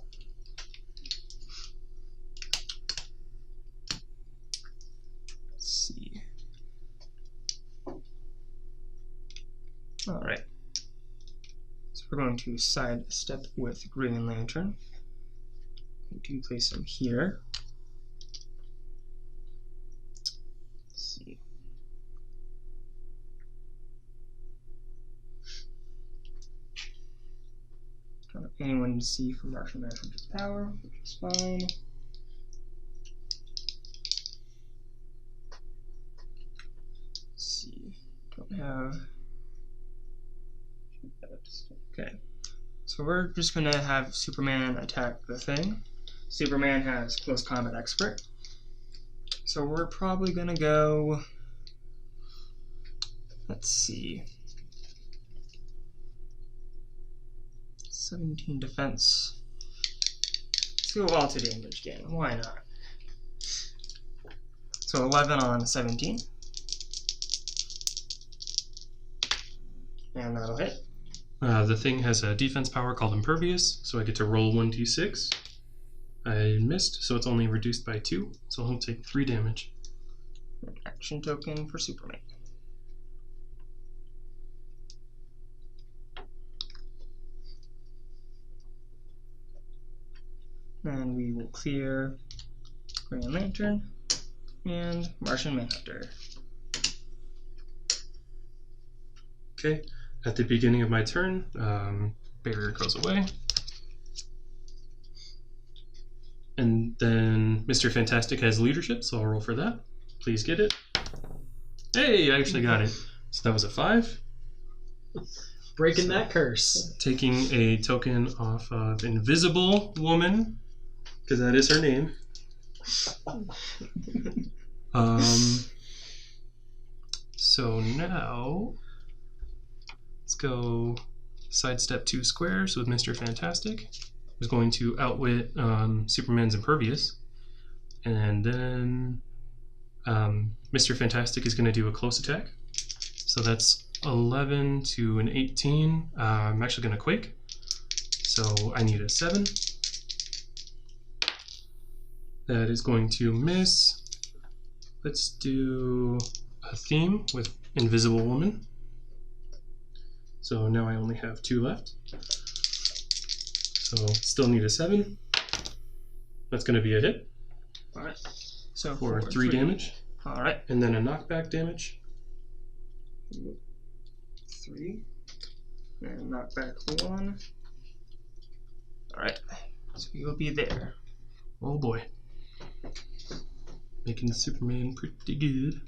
Let's see. Alright. So we're going to sidestep with Green Lantern. We can place him here. Let's see. Don't have anyone to see for Martian Manhunter's power, which is fine. Let's see. Don't have. Okay. So we're just going to have Superman attack the thing. Superman has close combat expert. So we're probably going to go, let's see, 17 defense. Let's go all to damage again. Why not? So 11 on 17. And that'll hit. The thing has a defense power called Impervious, so I get to roll 1d6. I missed, so it's only reduced by 2, so he'll take 3 damage. An action token for Superman. And we will clear Green Lantern and Martian Manhunter. Okay, at the beginning of my turn, barrier goes away. And then Mr. Fantastic has leadership, so I'll roll for that. Please get it. Hey, I actually got it. So that was a 5. Breaking that curse. Taking a token off of Invisible Woman, because that is her name. So now, let's go sidestep 2 squares with Mr. Fantastic. Who's going to outwit Superman's Impervious. And then Mr. Fantastic is going to do a close attack. So that's 11 to an 18. I'm actually going to quake. So I need a 7. That is going to miss. Let's do a theme with Invisible Woman. So now I only have 2 left. So still need a 7. That's going to be a hit. Alright. So for 3 damage. Alright. And then a knockback damage. 3. And knockback 1. Alright. So you'll be there. Oh boy. Making Superman pretty good.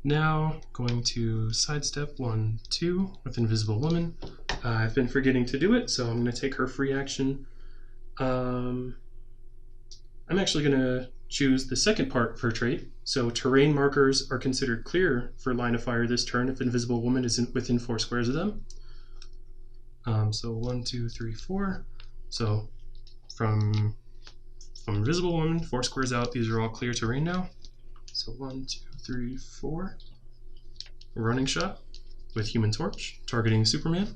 Now going to sidestep 1, 2 with Invisible Woman. I've been forgetting to do it, so I'm going to take her free action. I'm actually going to choose the second part of her trait. So terrain markers are considered clear for line of fire this turn if Invisible Woman is within 4 squares of them. So 1, 2, 3, 4. So from Invisible Woman, 4 squares out, these are all clear terrain now. So 1, 2, 3, 4. Running shot with Human Torch, targeting Superman.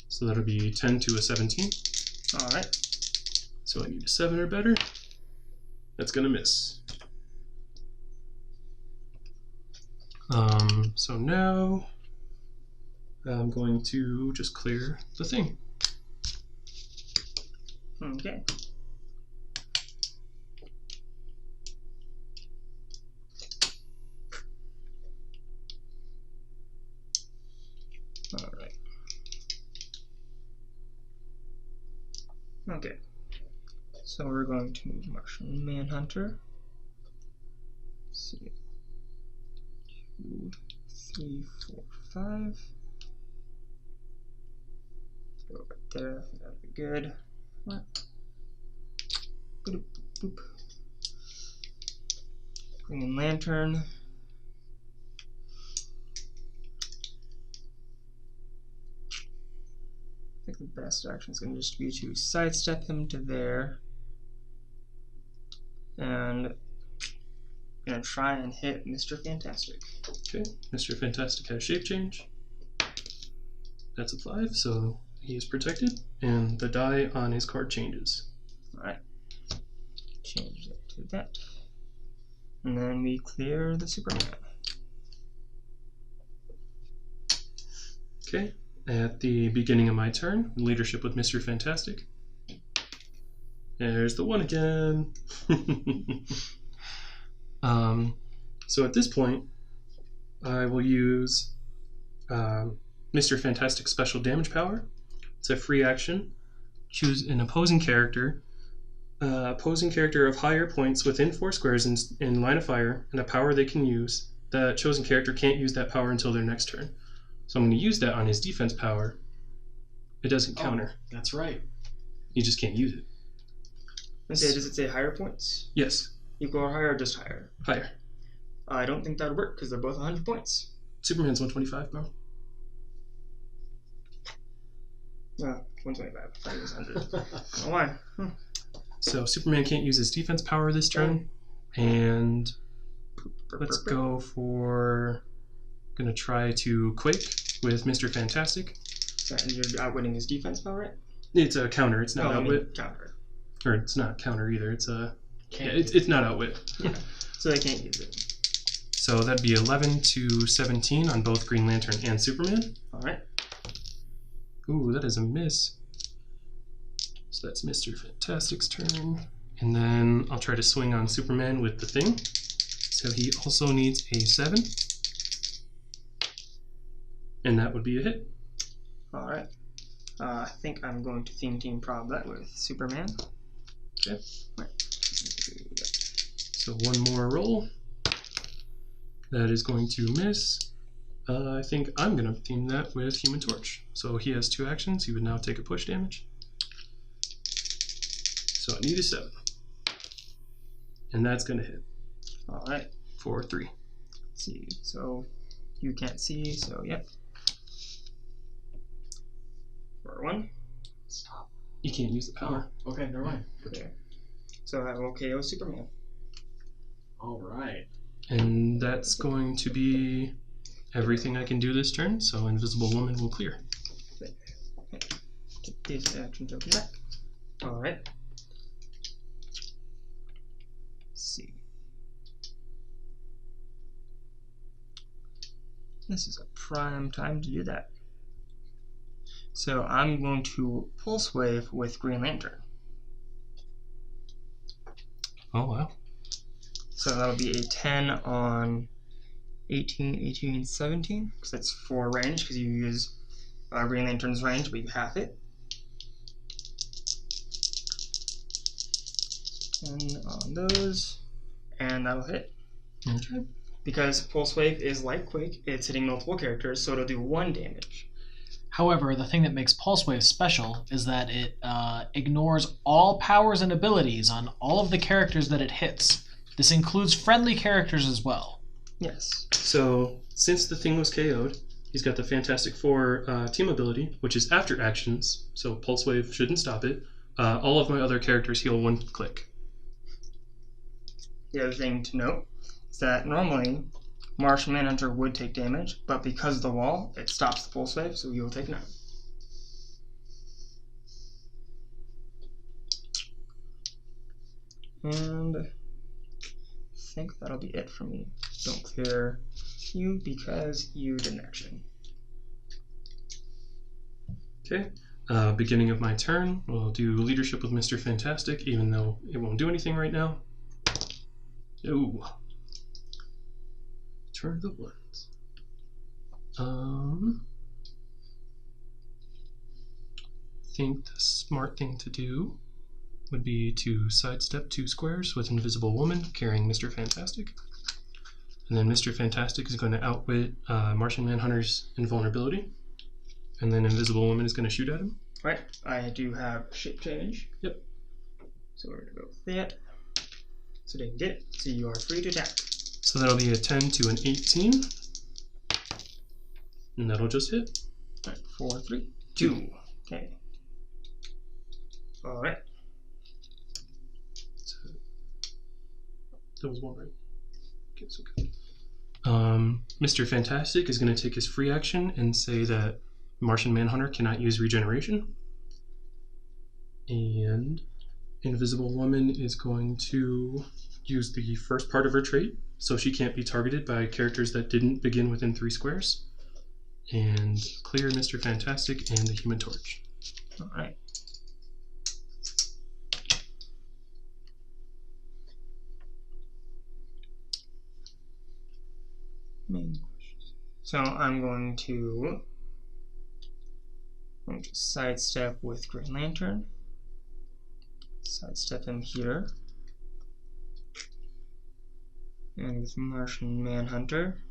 So that'll be 10 to a 17. Alright. So I need a 7 or better. That's gonna miss. So now I'm going to just clear the thing. Okay. Alright. Okay. So we're going to move Martian Manhunter. Let's see. 2, 3, 4, 5. Go right there. That'll be good. What? Boop, boop. Green Lantern. I think the best action is going to just be to sidestep him to there. And I'm going to try and hit Mr. Fantastic. Okay, Mr. Fantastic has shape change. That's a 5, so he is protected, and the die on his card changes. Alright. Change that to that. And then we clear the Superman. Okay, at the beginning of my turn, leadership with Mr. Fantastic. There's the 1 again. So at this point, I will use Mr. Fantastic's special damage power. It's a free action. Choose an opposing character. Opposing character of higher points within 4 squares in line of fire, and a power they can use. The chosen character can't use that power until their next turn. So I'm going to use that on his defense power. It doesn't counter. That's right. You just can't use it. Does it say higher points? Yes. Equal or higher or just higher? Higher. I don't think that would work because they're both 100 points. Superman's 125, bro. 125. I thought it was 100. I don't know why. So Superman can't use his defense power this turn. And let's go for... Gonna try to Quake with Mr. Fantastic. And you're outwitting his defense power, right? It's a counter, it's not outwit. Counter. Or it's not counter either, it's a... it's not outwit. Yeah, so they can't use it. So that'd be 11 to 17 on both Green Lantern and Superman. Alright. Ooh, that is a miss. So that's Mr. Fantastic's turn. And then I'll try to swing on Superman with the thing. So he also needs a 7. And that would be a hit. Alright. I think I'm going to theme team prob that with Superman. Okay. Right. So 1 more roll. That is going to miss. I think I'm going to theme that with Human Torch. So he has 2 actions. He would now take a push damage. So I need a 7. And that's going to hit. Alright. For 3. Let's see. So you can't see, so yep. For 1. Stop. You can't use the power. Oh, okay, never mind. Okay. So I will KO Superman. All right. And that's going to be everything I can do this turn, so Invisible Woman will clear. Okay. Take these action token back. Alright. Let's see. This is a prime time to do that. So I'm going to Pulse Wave with Green Lantern. Oh, wow. So that'll be a 10 on 18, 18, 17, because that's 4 range, because you use Green Lantern's range, but you half it. 10 on those, and that'll hit. Okay. Because Pulse Wave is like Quake, it's hitting multiple characters, so it'll do 1 damage. However, the thing that makes Pulse Wave special is that it ignores all powers and abilities on all of the characters that it hits. This includes friendly characters as well. Yes. So, since the thing was KO'd, he's got the Fantastic Four team ability, which is after actions, so Pulse Wave shouldn't stop it. All of my other characters heal 1 click. The other thing to note is that normally Martian Manhunter would take damage, but because of the wall, it stops the Pulse Wave, so he will take 9. And I think that'll be it for me. Don't clear you because you did an action. Okay. Beginning of my turn, we'll do leadership with Mr. Fantastic, even though it won't do anything right now. Ooh. Turn the ones. I think the smart thing to do would be to sidestep 2 squares with Invisible Woman carrying Mr. Fantastic. And then Mr. Fantastic is going to outwit Martian Manhunter's invulnerability. And then Invisible Woman is going to shoot at him. Right, I do have shape change. Yep. So we're going to go with that. So they can get it. So you are free to attack. So that'll be a 10 to an 18. And that'll just hit. Right, 4, 3, 2. Okay. Alright. So, that was 1, right? Okay, so good. Mr. Fantastic is going to take his free action and say that Martian Manhunter cannot use regeneration. And Invisible Woman is going to use the first part of her trait, so she can't be targeted by characters that didn't begin within 3 squares. And clear Mr. Fantastic and the Human Torch. Alright. So I'm going to sidestep with Green Lantern. Sidestep him here. And with Martian Manhunter.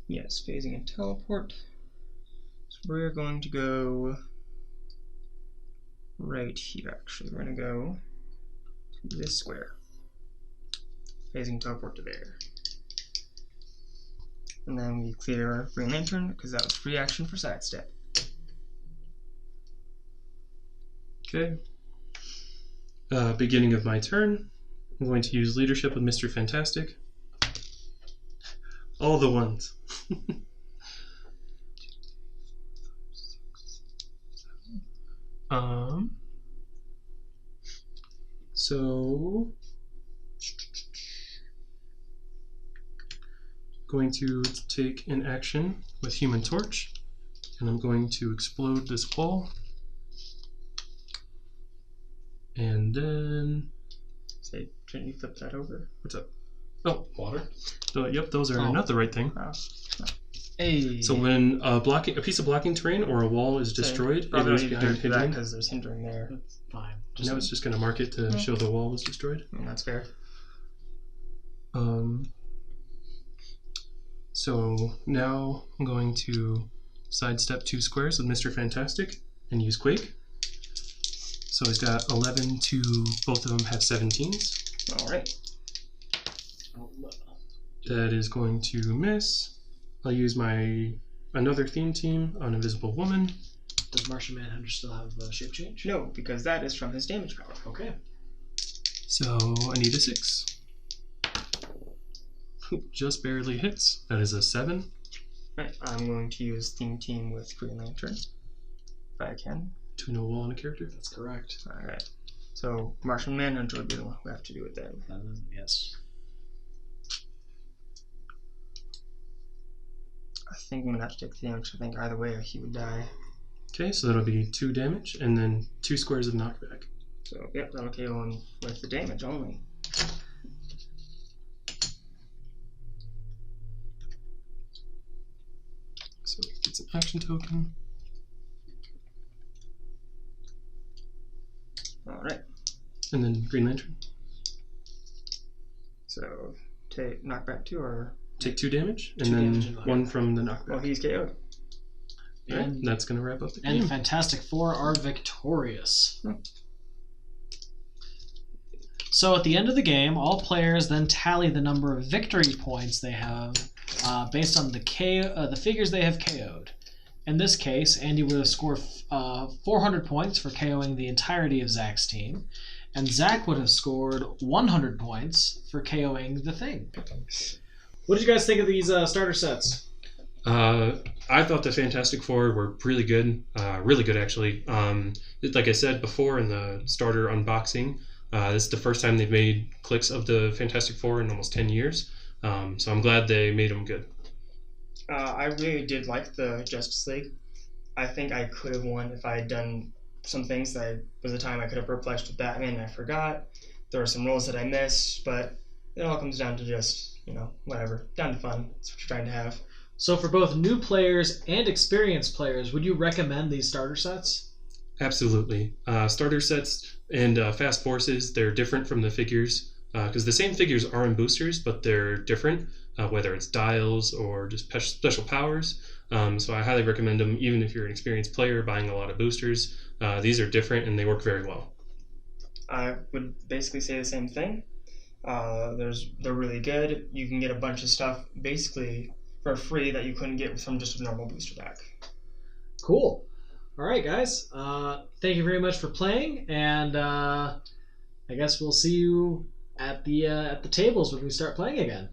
Yes, phasing and teleport. So we're going to go right here, actually. We're going to go to this square. Phasing teleport to there. And then we clear Green Lantern, because that was free action for sidestep. Okay. Beginning of my turn, I'm going to use leadership with Mr. Fantastic. All the ones. So going to take an action with Human Torch, and I'm going to explode this wall. And then Say, can you flip that over? what's up? Oh, water. So, yep, those are not the right thing. Oh. Hey. So when a piece of blocking terrain or a wall is destroyed, it Probably leaves don't need to behind do that hindering. because there's hindering there. That's fine. Now it's just going to mark it to show the wall was destroyed. I mean, that's fair. So now I'm going to sidestep 2 squares with Mr. Fantastic and use Quake. So he's got 11 to, both of them have 17s. Alright. That is going to miss. I'll use my another theme team on Invisible Woman. Does Martian Manhunter still have shape change? No, because that is from his damage power. Okay. So I need a 6. Just barely hits. That is a 7. Right, I'm going to use Theme Team with Green Lantern, if I can. To no wall on a character. That's correct. Alright. So Martian Manhunter would be the one who have to do it then. Yes. I think I'm gonna have to take the damage. I think either way he would die. Okay, so that'll be 2 damage, and then 2 squares of knockback. So, yep, that'll KO him with the damage only. So it's an action token. Alright. And then Green Lantern. So, take knockback 2 or... Take 2 damage, and 2 then damage and 1 from the knockback. Well, he's KO'd. And, That's going to wrap up the game. and the Fantastic Four are victorious. So at the end of the game, all players then tally the number of victory points they have based on the figures they have KO'd. In this case, Andy would have scored 400 points for KOing the entirety of Zach's team, and Zach would have scored 100 points for KOing the Thing. What did you guys think of these starter sets? I thought the Fantastic Four were really good actually. Like I said before in the starter unboxing, this is the first time they've made clicks of the Fantastic Four in almost 10 years, so I'm glad they made them good. I really did like the Justice League. I think I could have won if I had done some things that was the time I could have perplexed with Batman and I forgot. There were some roles that I missed, but it all comes down to just, whatever. Down to fun. That's what you're trying to have. So for both new players and experienced players, would you recommend these starter sets? Absolutely. Starter sets and Fast Forces, they're different from the figures, because the same figures are in boosters, but they're different, whether it's dials or just special powers. So I highly recommend them, even if you're an experienced player buying a lot of boosters. These are different and they work very well. I would basically say the same thing. They're really good. You can get a bunch of stuff basically for free that you couldn't get from just a normal booster pack. Cool. All right, guys. Thank you very much for playing, and I guess we'll see you at the tables when we start playing again.